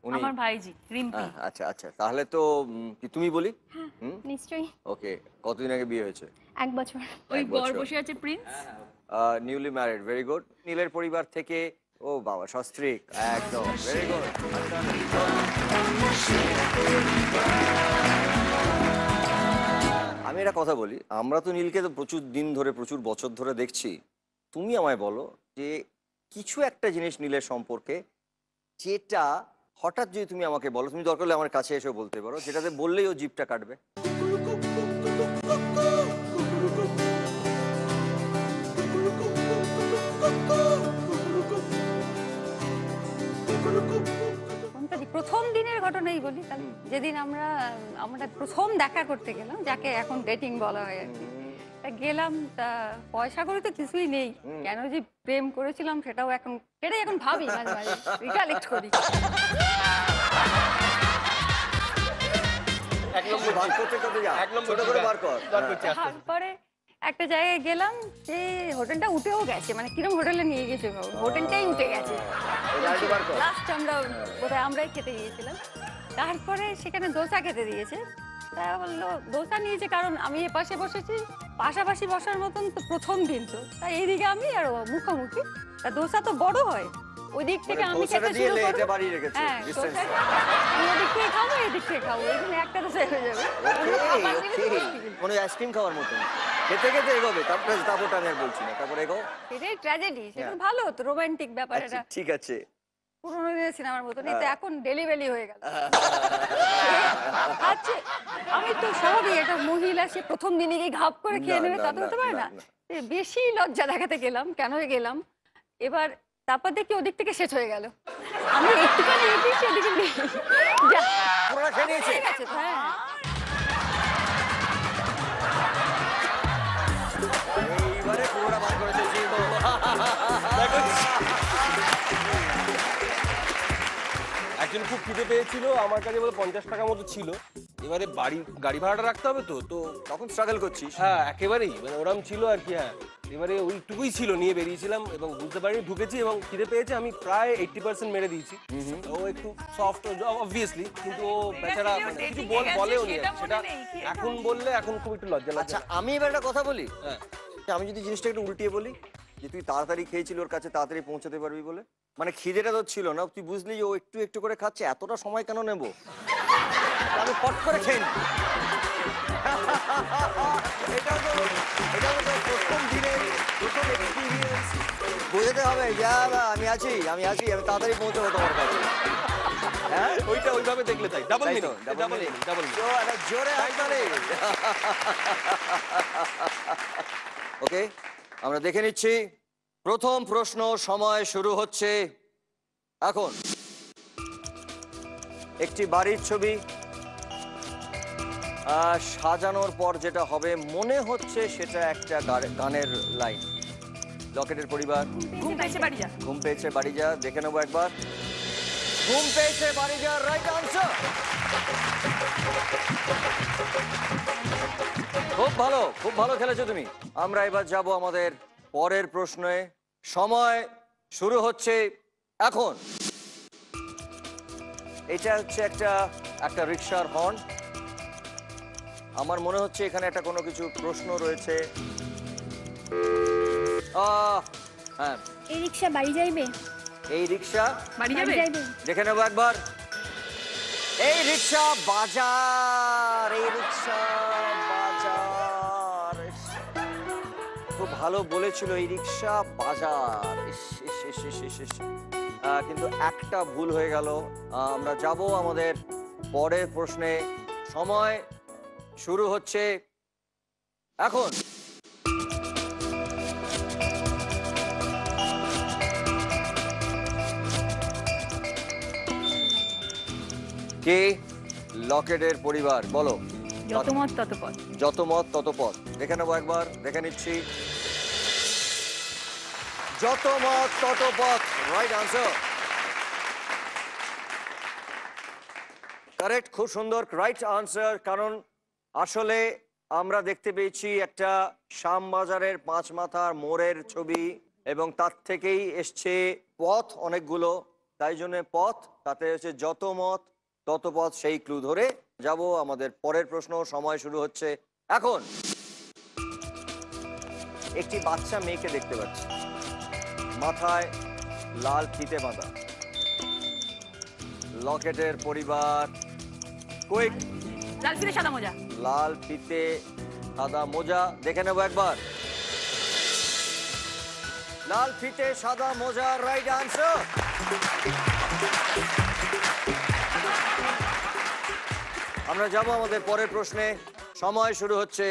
উনি? আমার ভাইজি রিম্পি। আচ্ছা আচ্ছা, তাহলে তো কি তুমি বলি? নিশ্চয়ই। ওকে, কতদিন আগে বিয়ে হয়েছে? 1 বছর। ওই এক বর বছর। বসে আছে Prince. Newly married, very good. নীলের পরিবার থেকে, ও বাবা সস্ত্রীক, একদম ভেরি গুড। আমি একটা কথা বলি, আমরা তো নীলকে তো প্রচুর দিন ধরে, প্রচুর বছর ধরে দেখছি। তুমি আমায় বলো যে কিছু একটা জিনিস নীলের সম্পর্কে, যেটা হঠাৎ যদি তুমি আমাকে বলো, তুমি দরকার হলে আমার কাছে এসে বলতে পারো, যেটাতে বললেই ও জিভটা কাটবে। প্রথম দিনের ঘটনাই বলি তাহলে। যেদিন আমরা প্রথম দেখা করতে গেলাম, যাকে এখন ডেটিং বলা হয় আর কি, তা গেলাম, তা পয়সা করে তো কিছুই নেই। কেন যে প্রেম করেছিলাম সেটাই এখন ভাবি, মাঝে মাঝে রিকালেক্ট করি। এক নম্বর বার করতে যা, এক নম্বর ছোট করে বার কর। তারপরে একটা জায়গায় গেলাম, যে হোটেলটা উঠেও গেছে, মানে কিরম হোটেলে নিয়ে গেছে বাবু, হোটেলটাই উঠে গেছে। লাস্ট আমরা বোধহয় আমরাই খেতে গিয়েছিলাম। তারপরে সেখানে দোসা খেতে দিয়েছে। তা বললো দোসা নিয়েছে, কারণ আমি এ পাশে বসেছি, পাশাপাশি বসার মতন তো প্রথম দিন তো, তাই এইদিকে আমি আর ও মুখোমুখি। তা দোসা তো বড় হয়, ওই দিক থেকে আমি খেতে শুরু করব। হ্যাঁ, দোসাটা আমি ওদিক থেকে খাবো, এদিক থেকে খাবো, এই জন্য একটা দোসা হয়ে যাবে। মানে আইসক্রিম খাওয়ার মতো খেতে খেতে এগোবে, তারপর আমি আর বলছি না, তারপর এগো। এটাই ট্র্যাজেডি, সেটা ভালো হতো, রোমান্টিক ব্যাপার এটা। ঠিক আছে, পুরোনো দিনের সিনেমার মতন, এটা এখন ডেলিভারি হয়ে গেল। আচ্ছা, আমি তো স্বাভাবিক একটা মহিলা, সে প্রথম দিনে গিয়ে ঘাপ করে খেয়ে নেবে, তা তো হতে পারে না। বেশি লজ্জা দেখাতে গেলাম, কেন গেলাম, এবার তারপর দেখি ওদিক থেকে শেষ হয়ে গেল, আমি একটুখানি এগিয়েছি, এদিকে নেই। ঠিক আছে, হ্যাঁ। এইবারে পুরোটা বার করেছে। একজন খুব খিদে পেয়েছিল, আমার কাছে বলে 50 টাকা মতো ছিল। এবারে গাড়ি ভাড়াটা রাখতে হবে তো, তখন স্ট্রাগল করছিস। হ্যাঁ, একেবারেই মানে ওরম ছিল আর কি। হ্যাঁ, এবারে ওইটুকুই ছিল, নিয়ে বেরিয়েছিলাম এবং বুঝতে পারিনি, ঢুকেছি এবং খিদে পেয়েছে, আমি প্রায় 80% মেরে দিয়েছি। ও একটু সফট অবভিয়াসলি, কিন্তু ও বেচারা মানে কিছু বলেও নি, সেটা এখন বললে এখন খুব একটু লজ্জা লাগে। আচ্ছা, আমি এবার একটা কথা বলি। আমি যদি জিনিসটা একটু উল্টিয়ে বলি, যে তুই তাড়াতাড়ি খেয়েছিল, ওর কাছে তাড়াতাড়ি পৌঁছাতে পারবি বলে, মানে খিদেটা তো ছিল না, তুই বুঝলি যে ও একটু একটু করে খাচ্ছে, এতটা সময় কেন নেব, আমি পট করে খেয়ে নি। প্রথম দিনে প্রথম এক্সপিরিয়েন্স বোঝাতে হবে, আমি আছি, আমি তাড়াতাড়ি পৌঁছাবো তোমার কাছে। হ্যাঁ, ওইটা ওইভাবে দেখলে তাই ডাবল মিনিং, জোরে হাততালি। ওকে, আমরা দেখে নিচ্ছি প্রথম প্রশ্ন, সময় শুরু হচ্ছে এখন। একটি বাড়ির ছবি, সাজানোর পর যেটা হবে মনে হচ্ছে সেটা একটা গানের লাইন। লকেটের পরিবার। ঘুম পেয়েছে বাড়ি যা। ঘুম পেয়েছে বাড়ি যা, দেখে নেবো একবার। ঘুম পেয়েছে বাড়ি যা, রাইট আনসার। খুব ভালো খেলেছো তুমি। আমরা এবার যাব আমাদের পরের প্রশ্নে। সময় শুরু হচ্ছে এখন। এটা হচ্ছে একটা রিকশার হর্ন। আমার মনে হচ্ছে এখানে একটা কোনো কিছু প্রশ্ন রয়েছে। হ্যাঁ, এই রিকশা বাড়ি যাইবে? এই রিকশা বাড়ি যাবে? দেখে নেবো একবার। এই রিকশা বাজার, এই রিকশা বাজার। খুব ভালো বলেছিল, এই রিকশা বাজার। কিন্তু একটা ভুল হয়ে গেল। আমরা যাব আমাদের পরের প্রশ্নে। সময় শুরু হচ্ছে এখন। কে লকেটের পরিবার? বলো। যত মত তত পথ। যত মত তত পথ। দেখে নেবো একবার, দেখে নিচ্ছি। যত মত তত পথ, রাইট আনসার। কারেক্ট, খুব সুন্দর, রাইট আনসার। কারণ আসলে আমরা দেখতে পেয়েছি একটা শ্যামবাজারের 5 মাথার মোড়ের ছবি, এবং তার থেকেই এসছে পথ অনেকগুলো, তাই জন্য পথ, তাতে হচ্ছে যত মত তত পথ, সেই ক্লু ধরে যাব আমাদের পরের প্রশ্ন। সময় শুরু হচ্ছে এখন। একটি বাচ্চা মেয়েকে দেখতে পাচ্ছি, মাথায় লাল ফিতে বাঁধা। লকেটের পরিবার, কুইক। লাল ফিতে সাদা মোজা। লাল ফিতে সাদা মোজা, দেখে নেবো একবার। লাল ফিতে সাদা মোজা, রাইট আনসার। আমরা যাব আমাদের পরের প্রশ্নে। সময় শুরু হচ্ছে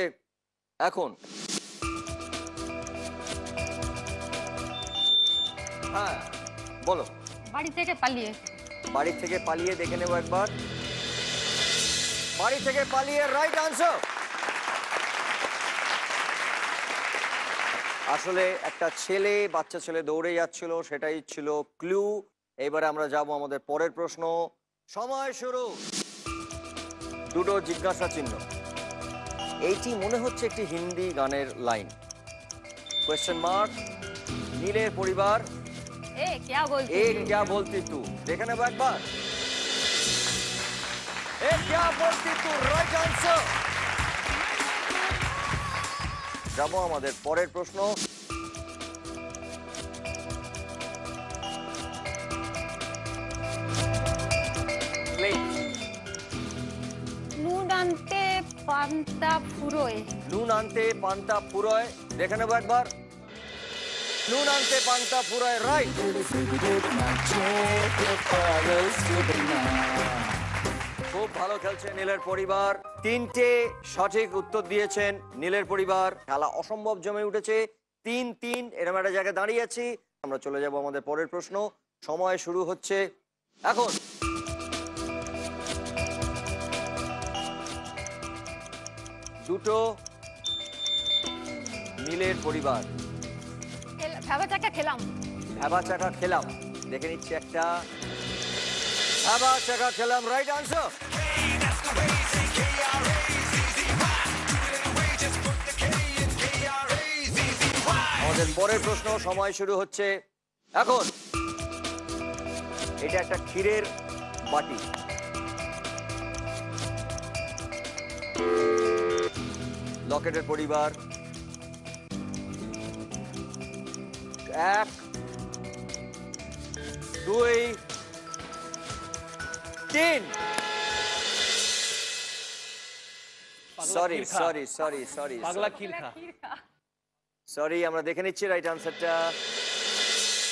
এখন। হ্যাঁ, বলো। বাড়ি থেকে পালিয়ে। বাড়ি থেকে পালিয়ে, দেখে নেবো একবার। বাড়ি থেকে পালিয়ে, রাইট আনসার। আসলে একটা বাচ্চা ছেলে দৌড়ে যাচ্ছিল, সেটাই ছিল ক্লু। এবারে আমরা যাব আমাদের পরের প্রশ্ন। সময় শুরু। দুটো জিজ্ঞাসা চিহ্ন। এইটি মনে হচ্ছে একটি হিন্দি গানের লাইন। Question mark. নীলের পরিবার এ क्या बोलती এ तू? क्या बोलती तू, দেখে নেবো একবার। এ क्या बोलती तू, রাইট আনসার। যাবো আমাদের পরের প্রশ্ন। Please. নুন আনতে পান্তা ফুরোয়। নুন আনতে পান্তা ফুরোয়, দেখে নেবো একবার। নুন আনতে পান্তা ফুরোয়, রাইট। খুব ভালো খেলছে নীলের পরিবার, তিনটে সঠিক উত্তর দিয়েছেন নীলের পরিবার। খেলা অসম্ভব জমে উঠেছে, 3-3 এরকম একটা জায়গায় দাঁড়িয়ে আছি। আমরা চলে যাব আমাদের পরের প্রশ্ন। সময় শুরু হচ্ছে এখন। দুটো নীলের পরিবার ভাবা চাকা খেলাম। ভ্যাবা চাকা খেলাম, দেখে নিচ্ছি একটা। ভ্যাবা চাকা খেলাম, রাইট আনসার। আমাদের পরের প্রশ্ন, সময় শুরু হচ্ছে এখন। এটা একটা ক্ষীরের বাটি। লকেটের পরিবার 1 2 3। সরি সরি সরি সরি পাগলা ক্ষীর খা। সরি, আমরা দেখে নিচ্ছি রাইট আনসারটা।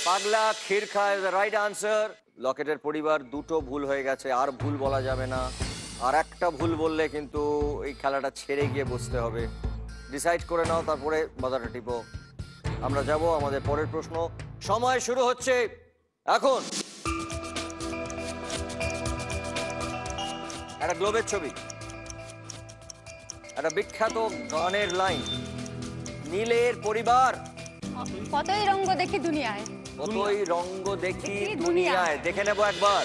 পাগলা ক্ষীর খায় রাইট আনসার। লকেটের পরিবার দুটো ভুল হয়ে গেছে, আর ভুল বলা যাবে না। আর একটা ভুল বললে কিন্তু এই খেলাটা ছেড়ে গিয়ে বসতে হবে। ডিসাইড করে নাও, তারপরে বাজারটা টিপো। আমরা যাব আমাদের পরের প্রশ্ন। সময় শুরু হচ্ছে এখন। একটা গ্লোবের ছবি, একটা বিখ্যাত গানের লাইন। নীলের পরিবার কতই রঙ্গ দেখি দুনিয়ায়। কতই রঙ্গ দেখি দুনিয়ায়, দেখে নেব একবার।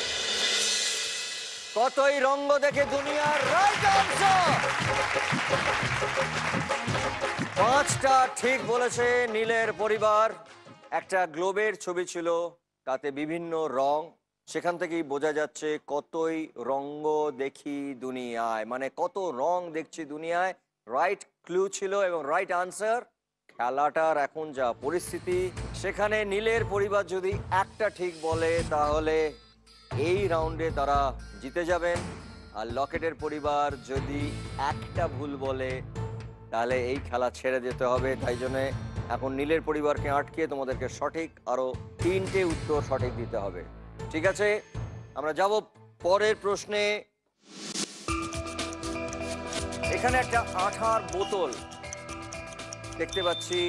কতই রঙ্গ দেখে দুনিয়ার, রাইট আনসার। 5টা ঠিক বলেছে নীলের পরিবার। একটা গ্লোবের ছবি ছিল, তাতে বিভিন্ন রং, সেখান থেকেই বোঝা যাচ্ছে কতই রঙ্গ দেখি দুনিয়ায়, মানে কত রং দেখছি দুনিয়ায়। রাইট ক্লু ছিল এবং রাইট আনসার। খেলাটার এখন যা পরিস্থিতি, সেখানে নীলের পরিবার যদি একটা ঠিক বলে তাহলে এই রাউন্ডে তারা জিতে যাবেন, আর লকেটের পরিবার যদি একটা ভুল বলে তাহলে এই খেলা ছেড়ে যেতে হবে। তাই জন্যে এখন নীলের পরিবারকে আটকে তোমাদেরকে সঠিক আরো 3টে উত্তর সঠিক দিতে হবে। ঠিক আছে, আমরা যাব পরের প্রশ্নে। এখানে একটা আঠার বোতল দেখতে পাচ্ছি।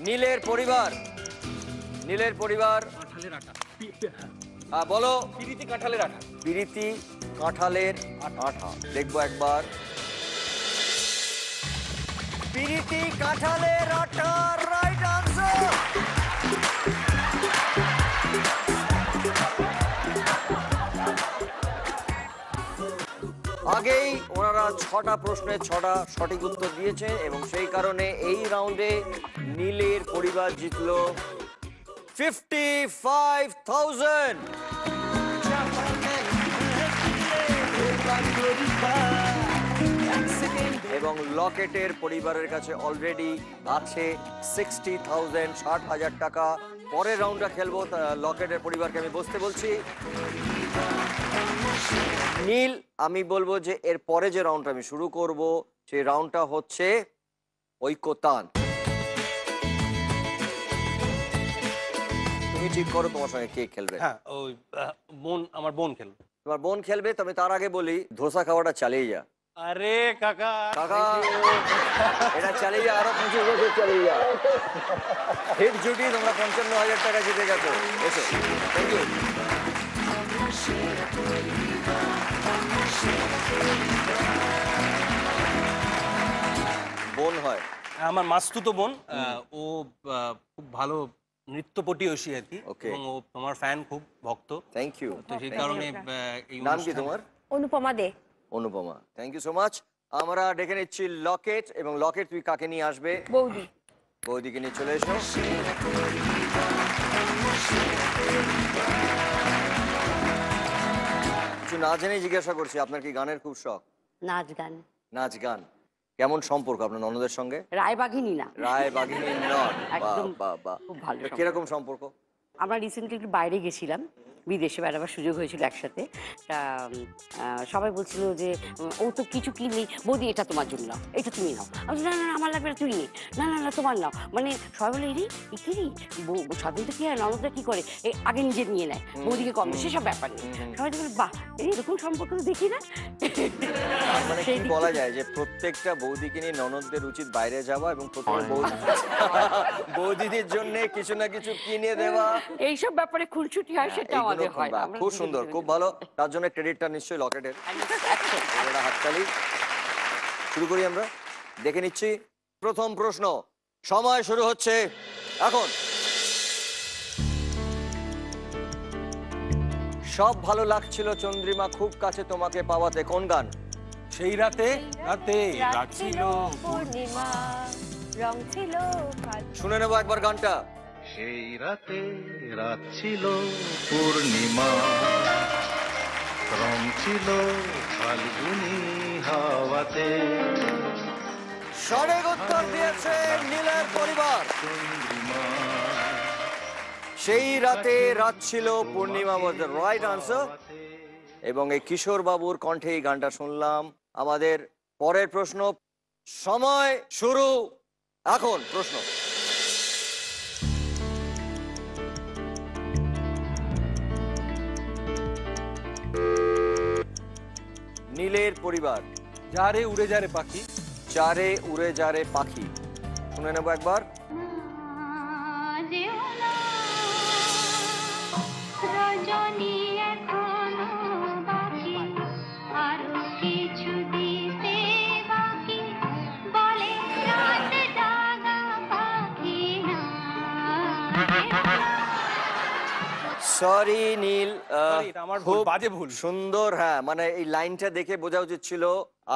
নীলের পরিবার, নীলের পরিবার কাঁঠালের আটা। বলো। পিরিতি কাঁঠালের আঠা। পিরিতি কাঁঠালের আঠা, দেখবো একবার। পিরিতি কাঁঠালের আঠা, রাইট আনসার। আগেই ওনারা 6টা প্রশ্নে 6টা সঠিক উত্তর দিয়েছে এবং সেই কারণে এই রাউন্ডে নীলের পরিবার জিতলো 55,000। এবং লকেটের পরিবারের কাছে অলরেডি আছে 60,000, 60,000 টাকা। পরের রাউন্ডটা খেলবো, লকেটের পরিবারকে আমি বসতে বলছি। নীল, আমি বলবো যে এর পরে যে রাউন্ডটা আমি শুরু করব সেই রাউন্ডটা হচ্ছে ঐকতান। তুমি ঠিক করো তোমার সঙ্গে কে খেলবে। হ্যাঁ, ওই বোন, আমার বোন খেলবে। তোমার বোন খেলবে, তবে তার আগে বলি ধোসা খাওয়াটা চালিয়ে যা। আরে কাকা, কাকা এটা চালিয়ে যা, আরো 25 বছর চালিয়ে যা। হিট জুটি, তোমরা 55,000 টাকা জিতে গেছো। এসো, থ্যাংক ইউ। বোন হয় আমার মাস্তুতো বোন। ও খুব ভালো নৃত্যপটীয়সী আর কি, এবং ও তোমার ফ্যান, খুব ভক্ত। Thank you. তো সেই কারণে এই নাম কি তোমার? Anupama De. Anupama, thank you so much. আমরা ডেকে নিচ্ছি লকেট, এবং লকেট তুই কাকে নিয়ে আসবে? বৌদি। বৌদিকে নিয়ে চলে এসো। কিছু না জেনেই জিজ্ঞাসা করছি, আপনার কি গানের খুব শখ? নাচ গান। নাচ গান। কেমন সম্পর্ক আপনার ননদের সঙ্গে? রায়বাঘিনী না, রায়বাঘিনী নন। একদম বাহ, খুব ভালো সম্পর্ক। কিরকম সম্পর্ক? আমরা রিসেন্টলি একটু বাইরে গেছিলাম, বিদেশে বেড়াবার সুযোগ হয়েছিল একসাথে। তা সবাই বলছিল যে ও তো কিছু কিনলি, বৌদি এটা তোমার জন্য নাও, এটা তুমি নাও। আমি বলছি, না না আমার লাগবে না, তুই নে। না না না তোমার নাও। মানে সবাই বলে এরি কিরি স্বাধীন তো কি হয়, ননদরা কি করে আগে নিজে নিয়ে নেয়, বৌদিকে কম, সেসব ব্যাপার নেই। সবাই বলে বাহ, এরকম সম্পর্ক তো দেখি না। মানে কি বলা যায় যে প্রত্যেকটা বৌদিকে নিয়ে ননদদের উচিত বাইরে যাওয়া এবং প্রত্যেক বৌদিদের জন্য কিছু না কিছু কিনে দেওয়া, এইসব ব্যাপারে খুনসুটি হয়, সেটা আমাদের হয়। খুব সুন্দর, খুব ভালো। তার জন্য ক্রেডিটটা নিশ্চয়ই লকেটের। হাততালি। শুরু করি আমরা, দেখে নিচ্ছি প্রথম প্রশ্ন। সময় শুরু হচ্ছে এখন। সব ভালো লাগছিল চন্দ্রিমা, খুব কাছে তোমাকে পাওয়াতে, কোন গান? সেই রাতে রাতে রাত ছিল পূর্ণিমা, রং ছিল কাল। শুনে নেবো একবার গানটা। সেই রাতে রাত ছিল পূর্ণিমা, রং ছিল ফাল্গুনি হাওয়াতে। সঠিক উত্তর দিয়েছে নীলের পরিবার। সেই রাতে রাত ছিল পূর্ণিমা ওয়াজ দ্য রাইট আনসার, এবং এই কিশোর বাবুর কণ্ঠে এই গানটা শুনলাম। আমাদের পরের প্রশ্ন, সময় শুরু এখন। প্রশ্ন, নীলের পরিবার। যারে উড়ে যারে পাখি। যারে উড়ে যারে পাখি, শুনে নেবো একবার। রজনী এখনো বাকি, আরো কিছু দিতে বাকি, বলে রাত জাগা পাখি না। সরি নীল, এটা আমার ভুল, বাজে ভুল। সুন্দর। হ্যাঁ, মানে এই লাইনটা দেখে বোঝা উচিত ছিল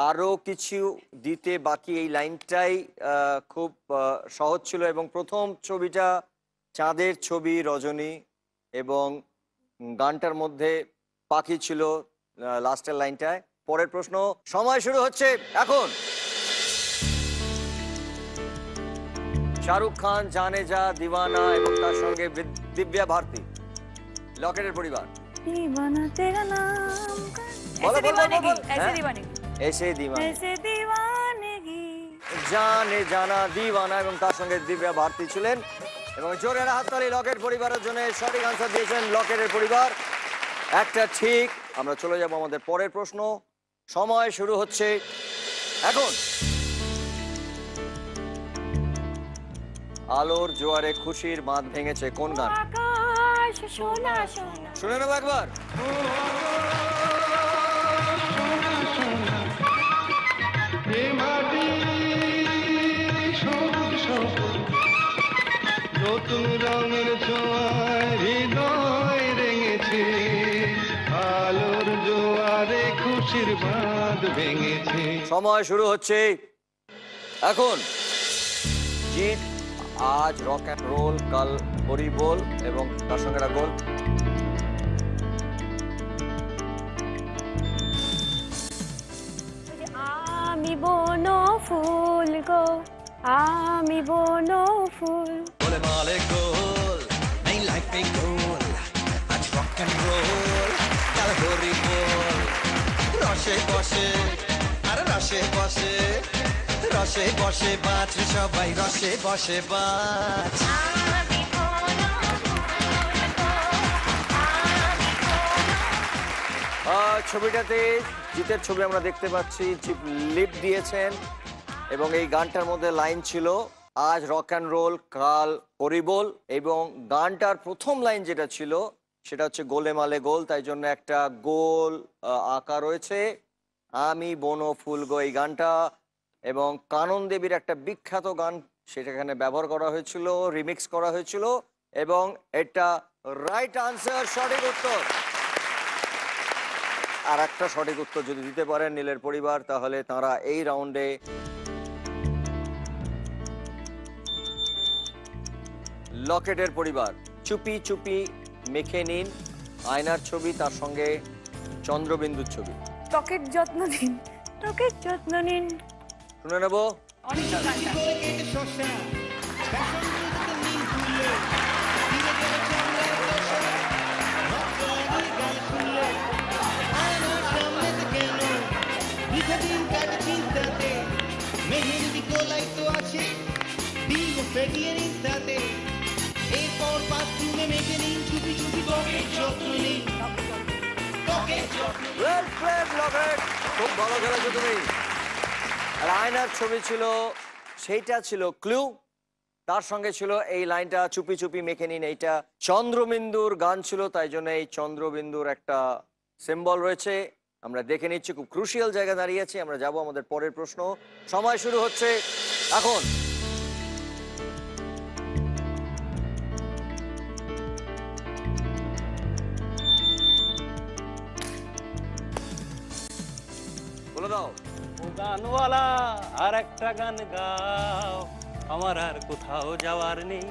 আরো কিছু দিতে বাকি। এই লাইনটাই খুব সহজ ছিল, এবং প্রথম ছবিটা চাঁদের ছবি রজনী, এবং গানটার মধ্যে পাখি ছিল লাস্টের লাইনটায়। পরের প্রশ্ন, সময় শুরু হচ্ছে এখন। শাহরুখ খান, জানে যা, দিওয়ানা, এবং তার সঙ্গে দিব্যা ভারতী, লকেটের পরিবার। दीवाना तेरा नाम बोलो, ऐसे बोलो, दीवानेगी, बोलो, ऐसे हैं? दीवानेगी, এসে দিওয়ানা, ऐसे दीवानेगी। জানে জানা, দিওয়ানা, এবং তার সঙ্গে দিব্যা ভারতী ছিলেন। এবং জোরের হাততালি লকেট পরিবারের জন্য। সঠিক আনসার দিয়েছেন লকেটের পরিবার, একটা ঠিক। আমরা চলে যাব আমাদের পরের প্রশ্ন। সময় শুরু হচ্ছে এখন। আলোর জোয়ারে খুশির বাঁধ ভেঙেছে, কোন গান? আকাশ সোনা সোনা। শুনে নেবো একবার। নতুন রঙের ছোঁয়ায় হৃদয় রেঙেছে, আলোর জোয়ারে খুশির বাঁধ ভেঙেছে। সময় শুরু হচ্ছে এখন। জিৎ আজ রক অ্যান্ড রোল, কাল হরি বল, এবং তার সঙ্গে একটা গোল। আমি বনো ফুল গো, আমি বনো ফুল। গোলে মালে গোল, নেই লাইফে গোল, আজ রক অ্যান্ড রোল, কাল হরি বল। রসে বসে, আর রসে বসে, রসে বসে বাঁচ সবাই, রসে বসে বাঁচ। ছবিটাতে জিতের ছবি আমরা দেখতে পাচ্ছি, জিপ লিপ দিয়েছেন, এবং এই গানটার মধ্যে লাইন ছিল আজ রক অ্যান্ড রোল, কাল হরিবোল, এবং গানটার প্রথম লাইন যেটা ছিল সেটা হচ্ছে গোলে মালে গোল, তাই জন্য একটা গোল আঁকা রয়েছে। আমি বনো ফুল গো, এই গানটা, এবং কানন দেবীর একটা বিখ্যাত গান, সেটা এখানে ব্যবহার করা হয়েছিল, রিমিক্স করা হয়েছিল, এবং এটা রাইট আনসার, সঠিক উত্তর। আর একটা সঠিক উত্তর যদি দিতে পারেন নীলের পরিবার, তাহলে তারা এই রাউন্ডে লকেটের পরিবার। চুপি চুপি মেখে নিন আয়নার ছবি, তার সঙ্গে চন্দ্রবিন্দুর ছবি। ত্বকের যত্ন নিন, ত্বকের যত্ন নিন। শুনে নেব। অনিতা গানটা। খুব ভালো খেলেছো তুমি। আর আয়নার ছবি ছিল, সেইটা ছিল ক্লু, তার সঙ্গে ছিল এই লাইনটা চুপি চুপি মেখে নিন। এইটা চন্দ্রবিন্দুর গান ছিল, তাই জন্য এই চন্দ্রবিন্দুর একটা সিম্বল রয়েছে। আমরা দেখে নিচ্ছি, খুব ক্রুশিয়াল জায়গা দাঁড়িয়েছে। আমরা যাব আমাদের পরের প্রশ্ন। সময় শুরু হচ্ছে এখন। বলে দাও। ও গানওয়ালা আর একটা গান গাও, আমার আর কোথাও যাওয়ার নেই।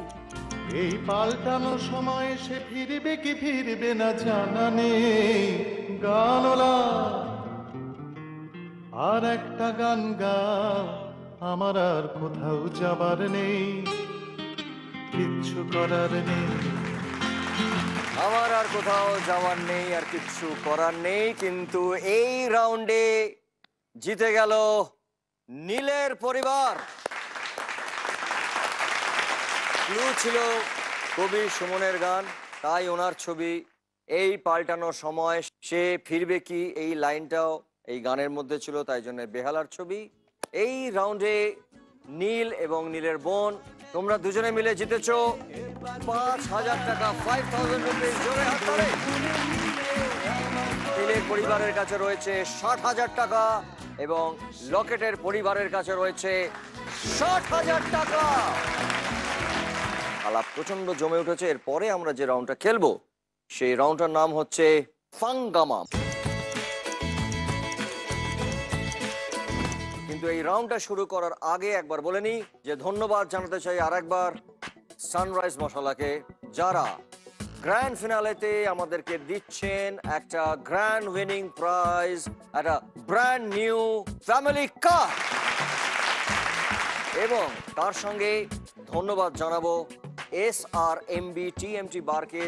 এই পাল্টানো সময় সে ফিরবে কি ফিরবে না জানা নেই। গানওয়ালা আর একটা গান গাও, আমার আর কোথাও যাবার নেই, কিচ্ছু করার নেই। আমার আর কোথাও যাওয়ার নেই, আর কিচ্ছু করার নেই। কিন্তু এই রাউন্ডে জিতে গেল নীলের পরিবার। ক্লু ছিল কবি সুমনের গান, তাই ওনার ছবি। এই পাল্টানো সময় সে ফিরবে কি, এই লাইনটাও এই গানের মধ্যে ছিল, তাই জন্য বেহালার ছবি। এই রাউন্ডে নীল এবং নীলের বোন, তোমরা দুজনে মিলে জিতেছো 5,000 টাকা, 5,000 রুপিস। জোরে হাত তালি। নীলের পরিবারের কাছে রয়েছে 60,000 টাকা এবং লকেটের পরিবারের কাছে রয়েছে 60,000 টাকা। আলাপ প্রচন্ড জমে উঠেছে। এরপরে আমরা যে রাউন্ডটা খেলবো সেই রাউন্ডটার নাম হচ্ছে ফাঙ্গামা। কিন্তু এই রাউন্ডটা শুরু করার আগে একবার বলে নিই যে ধন্যবাদ জানাতে চাই আরেকবার সানরাইজ মশলাকে, যারা গ্র্যান্ড ফিনালেতে আমাদেরকে দিচ্ছেন একটা গ্র্যান্ড উইনিং প্রাইজ, একটা ব্র্যান্ড নিউ ফ্যামিলি কার। এবং তার সঙ্গে ধন্যবাদ জানাবো SRMB TMT বারকে,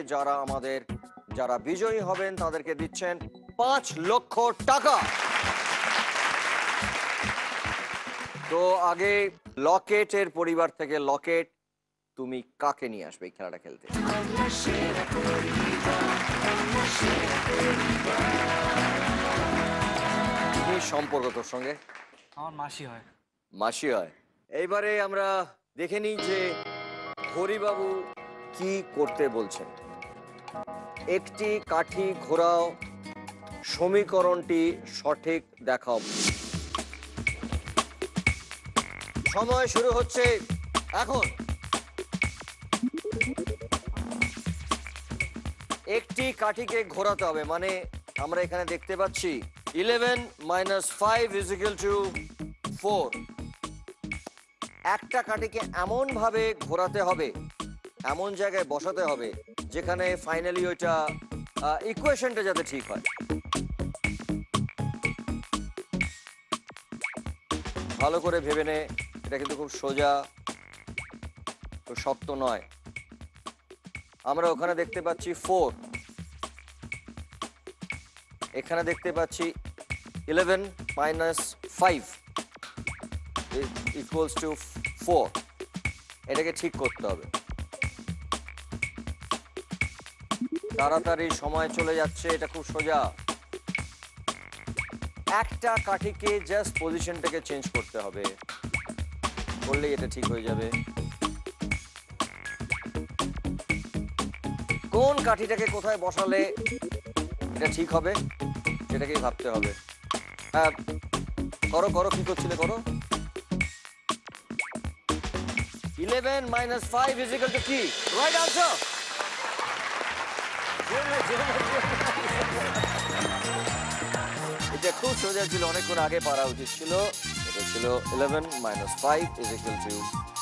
যারা বিজয়ী হবেন তাদেরকে দিচ্ছেন 5 লক্ষ টাকা। তো আগে লকেটের পরিবার থেকে লকেট, তুমি কাকে নিয়ে আসবে এই খেলাটা খেলতে? কি সম্পর্ক তোর সঙ্গে? আমার মাসি হয়। মাসি হয়। এইবারে আমরা দেখে নিই যে হরিবাবু কি করতে বলছেন। একটি কাঠি ঘোরাও, সমীকরণটি সঠিক দেখাও। সময় শুরু হচ্ছে এখন। একটি কাঠিকে ঘোরাতে হবে, মানে আমরা এখানে দেখতে পাচ্ছি 11 - 5 = 4। একটা কাঠিকে এমন ভাবে ঘোরাতে হবে, এমন জায়গায় বসাতে হবে যেখানে ফাইনালি ওইটা ইকুয়েশনটা যাতে ঠিক হয়। ভালো করে ভেবে নে, এটা কিন্তু খুব সোজা, খুব শক্ত নয়। আমরা ওখানে দেখতে পাচ্ছি 4, এখানে দেখতে পাচ্ছি 11 - 5 = 4। এটাকে ঠিক করতে হবে। তাড়াতাড়ি সময় চলে যাচ্ছে, এটা খুব সোজা। একটা কাঠিকে জাস্ট পজিশনটাকে চেঞ্জ করতে হবে, করলেই এটা ঠিক হয়ে যাবে। কোন কাঠিটাকে কোথায় বসালে এটা ঠিক হবে সেটাকেই ভাবতে হবে। হ্যাঁ, করো করো, কি করছিলে করো। 11 - 5 = কি? Right answer. এটা খুব সোজা ছিল, অনেকক্ষণ আগে পারা উচিত ছিল। এটা ছিল 11 minus 5 is equal to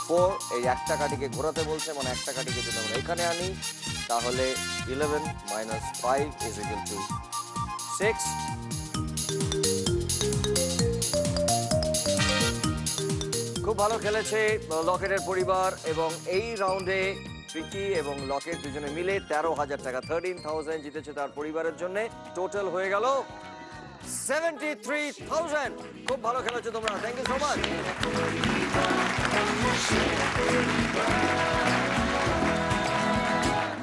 4। এই একটা কাঠিকে ঘোরাতে বলছে, মানে একটা কাঠিকে যদি আমরা এখানে আনি তাহলে 11 minus 5 is equal to 6। খুব ভালো খেলেছে লকেটের পরিবার, এবং এই রাউন্ডে ট্রিকি এবং লকেট দুজনে মিলে 13,000 টাকা 13,000 জিতেছে তার পরিবারের জন্য। টোটাল হয়ে গেল 73,000। খুব ভালো খেলেছো তোমরা, থ্যাংক ইউ সো মাচ।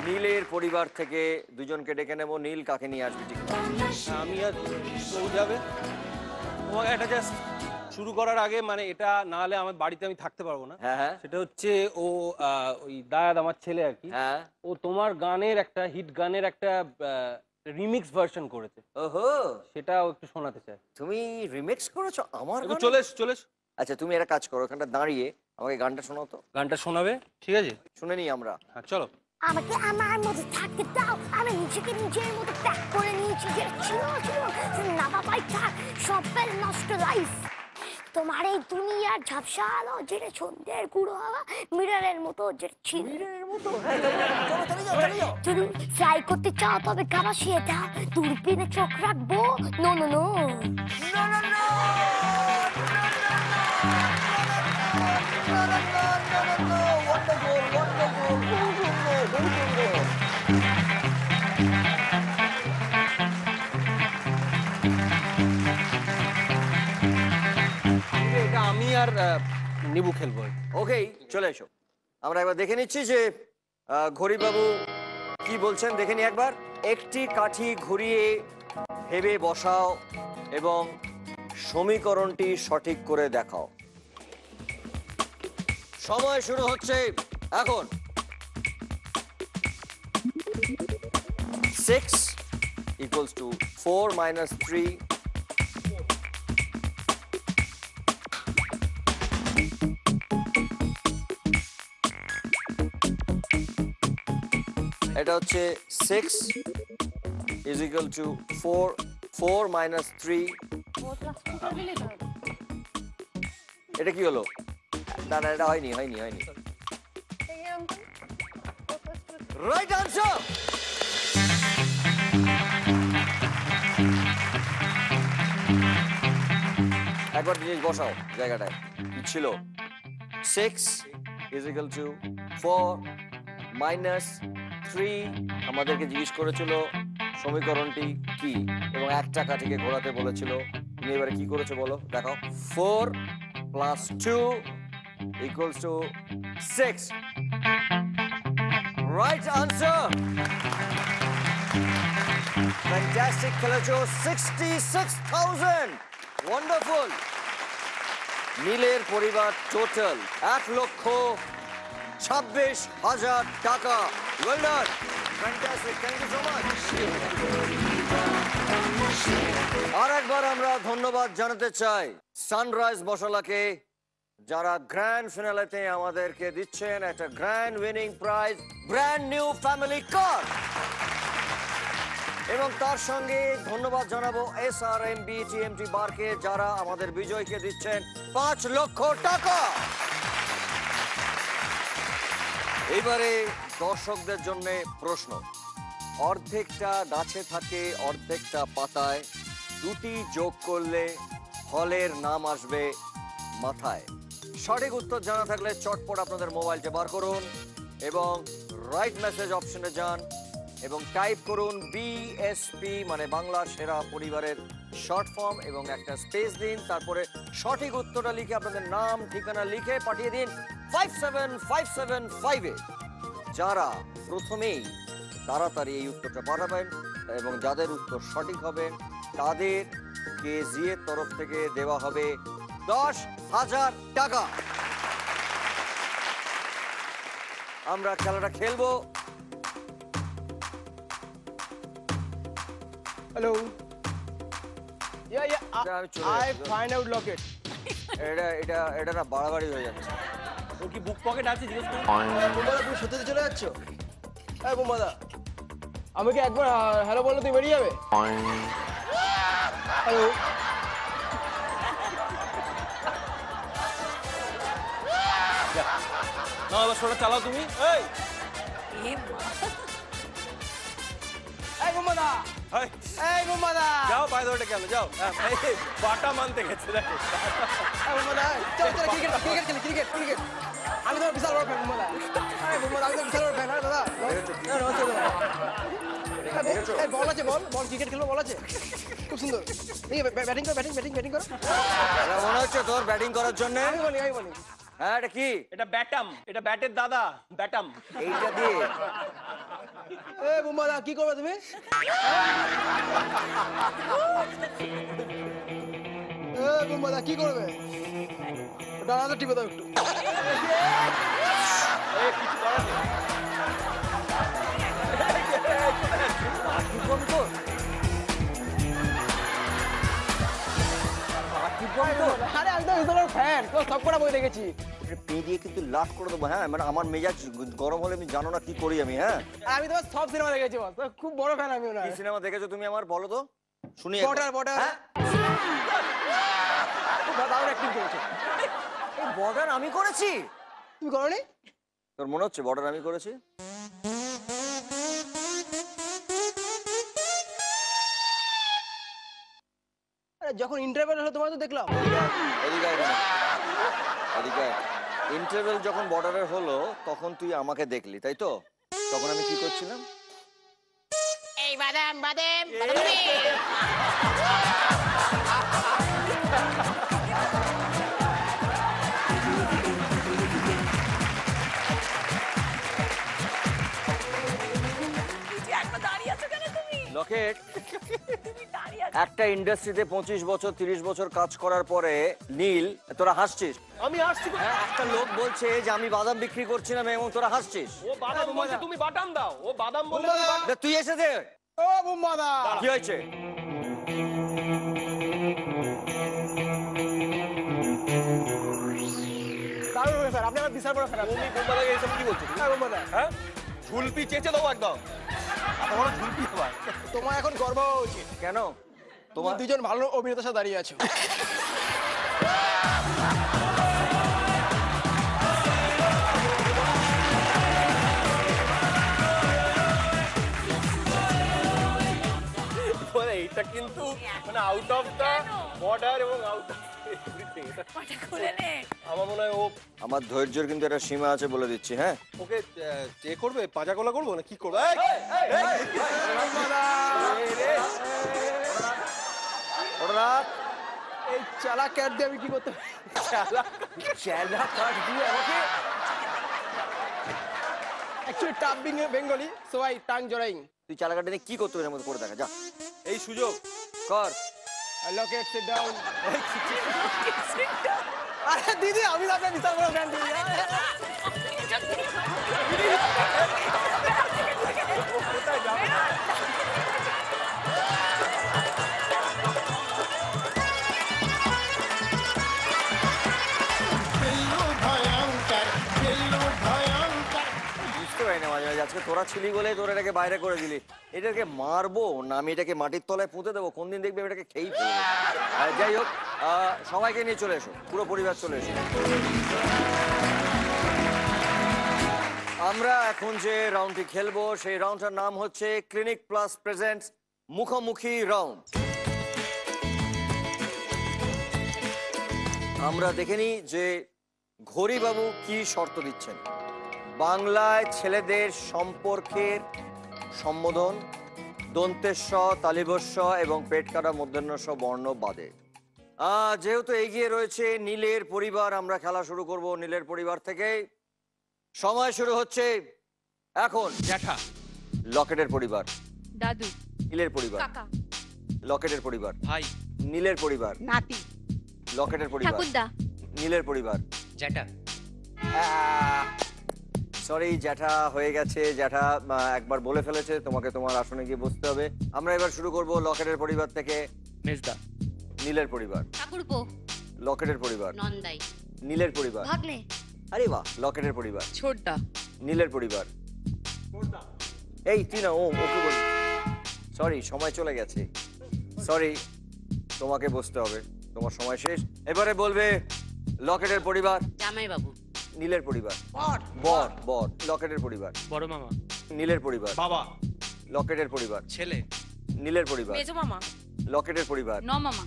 নীলের পরিবার থেকে দুজনকে ডেকে নেব। নীল, কাকে নিয়ে আসবি? ঠিক আমি আর ও যাবে। তোমাকে একটা জাস্ট শুরু করার আগে, মানে এটা না হলে আমার বাড়িতে আমি থাকতে পারবো না। হ্যাঁ হ্যাঁ, সেটা হচ্ছে ও ওই দায়াদ আমার ছেলে আর কি, হ্যাঁ, ও তোমার গানের একটা হিট গানের একটা রিমিক্স ভার্সন করেছে। ওহো, সেটা ও একটু শোনাতে চায়। তুমি রিমিক্স করেছো আমার একটু গানে? চলে এস। আচ্ছা, তুমি একটা কাজ করো, ওখানটা দাঁড়িয়ে আমাকে গানটা শোনাও তো। গানটা শোনাবে? ঠিক আছে, শুনে নিই আমরা। হ্যাঁ চলো। আমাকে আমার মতো থাকতে দাও, আমি নিজেকে নিজের মতো ত্যাগ করে নিয়েছি, যেটা ছিল না বাবাই থাক, সব ফেল নষ্ট লাইফ। তোমার এই দুনিয়ার ঝাপসা আলো, যেটা সন্ধ্যের গুঁড়ো হাওয়া, মিরারের মতো যেটা ছিল। যদি ফ্লাই করতে চাও তবে গা ভাসিয়ে দাও, দূরবীনে চোখ রাখবো। নো নো নো এটা আমি আর নিবু খেলবো। ওকে, চলে এসো। আমরা একবার দেখে নিচ্ছি যে ঘড়িবাবু কি বলছেন, দেখে নি একবার। একটি কাঠি ঘুরিয়ে ভেবে বসাও এবং সমীকরণটি সঠিক করে দেখাও। সময় শুরু হচ্ছে এখন। 6 equals to 4 minus 3। এটা হচ্ছে 6 is equal to 4 minus 3। এটা কি হলো? না না, এটা হয়নি। Right answer. একবার জিনিস বসাও জায়গাটায়। কি ছিল? 6 is equal to 4 minus 3। আমাদেরকে জিজ্ঞেস করেছিল সমীকরণটি কি, এবং একটা কাঠিকে ঘোরাতে বলেছিল। তুমি এবারে কি করেছো বলো, দেখাও। 4 plus 2 equals to 6। Right answer. Fantastic খেলেছো। 66,000। ওয়ান্ডারফুল। নীলের পরিবার টোটাল 1,26,000 টাকা। Well done, fantastic, thank you so much. আর একবার আমরা ধন্যবাদ জানাতে চাই সানরাইজ মশলাকে, যারা গ্র্যান্ড ফিনালেতে আমাদেরকে দিচ্ছেন একটা grand winning prize, brand new family কার। এবং তার সঙ্গে ধন্যবাদ জানাবো SRMB TMT বারকে, যারা আমাদের বিজয়কে দিচ্ছেন 5 লক্ষ টাকা। এইবারে দর্শকদের জন্য প্রশ্ন। অর্ধেকটা গাছে থাকে, অর্ধেকটা পাতায়, দুটি যোগ করলে ফলের নাম আসবে মাথায়। সঠিক উত্তর জানা থাকলে চটপট আপনাদের মোবাইলটা বার করুন এবং রাইট মেসেজ অপশনে যান এবং টাইপ করুন BSP, মানে বাংলা সেরা পরিবারের শর্ট ফর্ম, এবং একটা স্পেস দিন। তারপরে সঠিক উত্তরটা লিখে আপনাদের নাম ঠিকানা লিখে পাঠিয়ে দিন 57575-এ। যারা প্রথমেই তাড়াতাড়ি এই উত্তরটা পাঠাবেন এবং যাদের উত্তর সঠিক হবে তাদেরকে জিএর তরফ থেকে দেওয়া হবে 10,000 টাকা। আমরা খেলাটা খেলবো। Hello, I find out locket. এটা না বাড়াবাড়ি হয়ে যাচ্ছে। ও কি বুক পকেট আছে জিজ্ঞেস করুন। বোম্বাদা, তুমি সত্যি চলে যাচ্ছ? হ্যাঁ বোম্বাদা, আমাকে একবার হ্যালো বললে তুমি বেরিয়ে যাবে। হ্যালো। না এবার শোটা চালাও তুমি। এই এই বোম্বাদা, হাই এই বোম্বাদা, যাও বাইরে ওটা কেন যাও। এই বাটা মানতে গেছে দেখো। এই বোম্বাদা, চলো চলো ক্রিকেট ক্রিকেট খেলি, ক্রিকেট ক্রিকেট। আমি তো বিশাল বড় ফ্যান বোম্বাদা। এই বোম্বাদা, আমি তো বিশাল বড় ফ্যান। আরে দাদা এই বল আছে, বল বল, ক্রিকেট খেলবো, বল আছে, খুব সুন্দর। এই ব্যাটিং কর, ব্যাটিং ব্যাটিং ব্যাটিং কর। এটা মনে হচ্ছে তোর ব্যাটিং করার জন্য। আমি বলি। হ্যাঁ, এটা কি? এটা ব্যাটাম, এটা ব্যাটের দাদা, ব্যাটাম। এইটা দিয়ে এই বোম্বাদা, কি করবে তুমি? এই বোম্বাদা, কি করবে? ডানাটা টিপে দাও একটু। এই কিছু করার নেই। আরে আমি তো বিশাল বড় ফ্যান, সব কটা বই দেখেছি। পে দিয়ে কিন্তু লাভ করে দেবো। হ্যাঁ, মানে আমার মেজাজ গরম হলে আমি জানো না কি করি আমি। হ্যাঁ, আমি তোমার সব সিনেমা দেখেছি বস, খুব বড় ফ্যান আমি ওনার। কি সিনেমা দেখেছো তুমি আমার, বলো তো শুনি। Border border. হ্যাঁ, খুব দারুণ অ্যাক্টিং করেছে। এই বর্ডার আমি করেছি? তুমি করোনি? তোর মনে হচ্ছে বর্ডার আমি করেছি? আরে যখন ইন্টারভেল হলো তোমার তো দেখলাম। এদিকে ইন্টারভেল যখন বর্ডারের হলো তখন তুই আমাকে দেখলি, তাই তো? তখন আমি কি করছিলাম? এই বাদাম বাদাম লকেট, একটা ইন্ডাস্ট্রিতে 25 বছর 30 বছর কাজ করার পরে নীল তোরা হাসছিস। আমি হাসছি। হ্যাঁ, একটা লোক বলছে যে আমি বাদাম বিক্রি করছিলাম এবং তোরা হাসছিস। ও বাদাম বলছে তুমি বাদাম দাও, ও বাদাম বলে তুই এসে দে। ও বোম্বাদা, কি হয়েছে? দারুণ হয়েছে স্যার, আপনি আমার বিশাল বড় ফ্যান। তুমি বোম্বাদাকে এসব কি বলছো তুমি? হ্যাঁ বোম্বাদা, হ্যাঁ ঝুলপি চেঁচে দেবো একদম। তোমার ঝুলপি তোমার। তোমার এখন গর্ব হওয়া উচিত। কেন? তোমার দুজন ভালো অভিনেতার সাথে দাঁড়িয়ে আছো। মানে এটা কিন্তু মানে আউট অফ দা বর্ডার এবং আউট অফ এভরিথিং। আমার মনে হয় ও, আমার ধৈর্যের কিন্তু একটা সীমা আছে বলে দিচ্ছি। হ্যাঁ, ওকে এ করবে, পাজা গলা করবো না কি করবো? এই চালা ক্যাট দিয়ে আমি কি করতে পারি? চেলা কাট দিয়ে আমাকে অ্যাকচুয়ালি টাপ being Bengali, so I tongue জড়াইং। তুই চালা কাট দিয়ে কি করতে হবে আমাকে করে দেখা যা। এই সুযোগ কর। Locket sit down. আরে দিদি, আমি তো আপনার বিশাল বড় ফ্যান দিদি। কোথায় যাবে? বুঝতে পারি না মাঝে মাঝে, আজকে তোরা ছিলি বলে তোরা এটাকে বাইরে করে দিলি। এটাকে মারবো না আমি এটাকে মাটির তলায় পুঁতে দেবো? কোন দিন দেখবে এটাকে খেয়েই ফেলবো। যাই হোক, সবাইকে নিয়ে চলে এসো, পুরো পরিবার চলে এসো। আমরা এখন যে রাউন্ডটি খেলবো সেই রাউন্ডটার নাম হচ্ছে ক্লিনিক প্লাস প্রেজেন্টস মুখোমুখি রাউন্ড। আমরা দেখে নিই যে ঘড়িবাবু কি শর্ত দিচ্ছেন। বাংলায় ছেলেদের সম্পর্কের সম্বোধন দন্তেস্ব, তালিবস্য এবং পেট কাটা মূর্ধন্য বর্ণ বাদে। যেহেতু এগিয়ে রয়েছে নীলের পরিবার, আমরা খেলা শুরু করব নীলের পরিবার থেকে। সময় শুরু হচ্ছে এখন। জ্যাঠা, লকেটের পরিবার। দাদু, নীলের পরিবার। কাকা, লকেটের পরিবার। ভাই, নীলের পরিবার। নাতি, লকেটের পরিবার। ঠাকুরদা, নীলের পরিবার। জ্যাঠা। সরি, জ্যাঠা হয়ে গেছে। জ্যাঠা একবার বলে ফেলেছে, তোমাকে তোমার আসনে গিয়ে বসতে হবে। আমরা এবার শুরু করব লকেটের পরিবার থেকে। মেজদা, নীলের পরিবার। ঠাকুরপো, লকেটের পরিবার। নন্দাই, নীলের পরিবার। ভাগ্নে, আরে বাহ, লকেটের পরিবার। ছোটদা, নীলের পরিবার। এই তুই না, ওকে বল। সরি, সময় চলে গেছে। সরি, তোমাকে বসতে হবে, তোমার সময় শেষ। এবারে বলবে লকেটের পরিবার। জামাই বাবু, নীলের পরিবার। বর বর লকেটের পরিবার। বড় মামা, নীলের পরিবার। বাবা, লকেটের পরিবার। ছেলে, নীলের পরিবার। মেজো মামা, লকেটের পরিবার। ন মামা,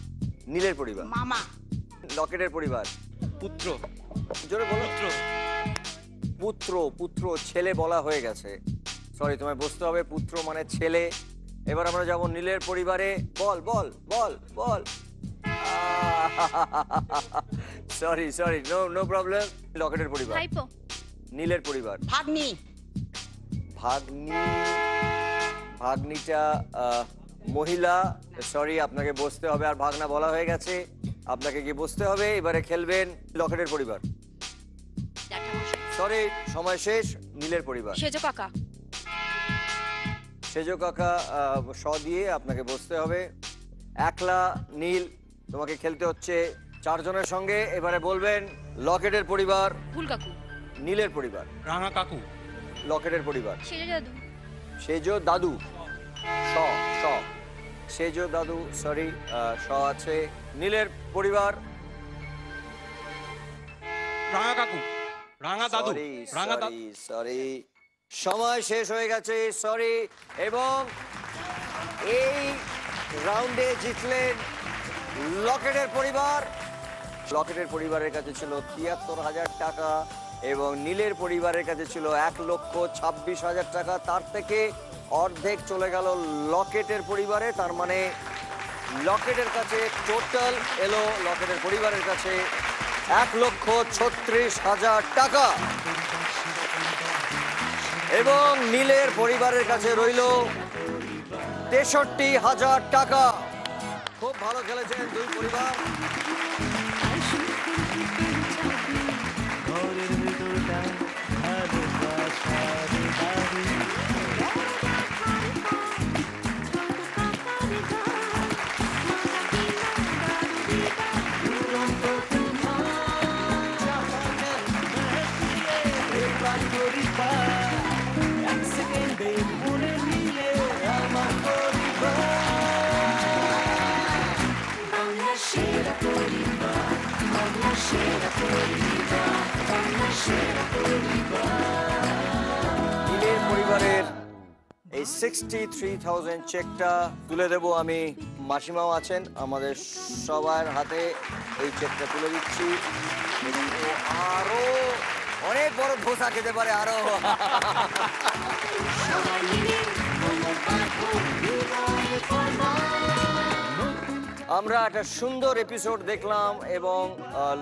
নীলের পরিবার। মামা, লকেটের পরিবার। পুত্র, জোরে বলো। পুত্র পুত্র ছেলে বলা হয়ে গেছে, সরি তোমায় বুঝতে হবে, পুত্র মানে ছেলে। এবার আমরা যাব নীলের পরিবারে। বল বল বল বল। Sorry sorry, no no problem. লকেটের পরিবার। ভাইপো, নীলের পরিবার। ভাগ্নি, ভাগ্নি, ভাগ্নিটা মহিলা, সরি আপনাকে বসতে হবে, আর ভাগনা বলা হয়ে গেছে, আপনাকে কি বসতে হবে। এবারে খেলবেন লকেটের পরিবার। সরি সময় শেষ। নীলের পরিবার। সেজো কাকা, সেজো কাকা স দিয়ে আপনাকে বসতে হবে। একলা নীল, তোমাকে খেলতে হচ্ছে 4 জনের সঙ্গে। এবারে বলবেন লকেটের পরিবার। ফুল কাকু, নীলের পরিবার। রাঙা কাকু, লকেটের পরিবার। সেজো দাদু, সেজো দাদু। স স সেজো দাদু, সরি স আছে। নীলের পরিবার। রাঙা কাকু, রাঙা দাদু, সরি রাঙা সরি সরি, সময় শেষ হয়ে গেছে, সরি। এবং এই রাউন্ডে জিতলেন লকেটের পরিবার। লকেটের পরিবারের কাছে ছিল ৭৩,০০০ টাকা এবং নীলের পরিবারের কাছে ছিল ১,২৬,০০০ টাকা। তার থেকে অর্ধেক চলে গেল লকেটের পরিবারে। তার মানে লকেটের কাছে টোটাল এলো লকেটের পরিবারের কাছে ১,৩৬,০০০ টাকা এবং নীলের পরিবারের কাছে রইল ৬৩,০০০ টাকা। খুব ভালো খেলেছেন দুই পরিবার। ঘরের ভেতরটা ভালোবাসার বাড়ি। নীলের পরিবারের এই 63,000 চেকটা তুলে দেব আমি। মাসিমাও আছেন, আমাদের সবার হাতে এই চেকটা তুলে দিচ্ছি। ও আরো অনেক বড় ধোসা খেতে পারে আরো। আমরা একটা সুন্দর এপিসোড দেখলাম এবং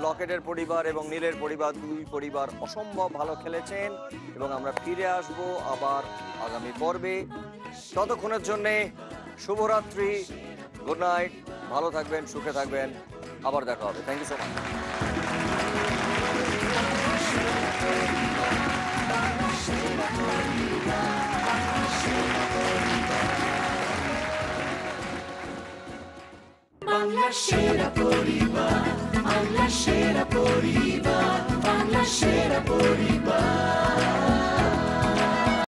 লকেটের পরিবার এবং নীলের পরিবার, দুই পরিবার অসম্ভব ভালো খেলেছেন এবং আমরা ফিরে আসব আবার আগামী পর্বে। ততক্ষণের জন্যে শুভরাত্রি, গুড নাইট, ভালো থাকবেন, সুখে থাকবেন, আবার দেখা হবে। Thank you so much. Bangla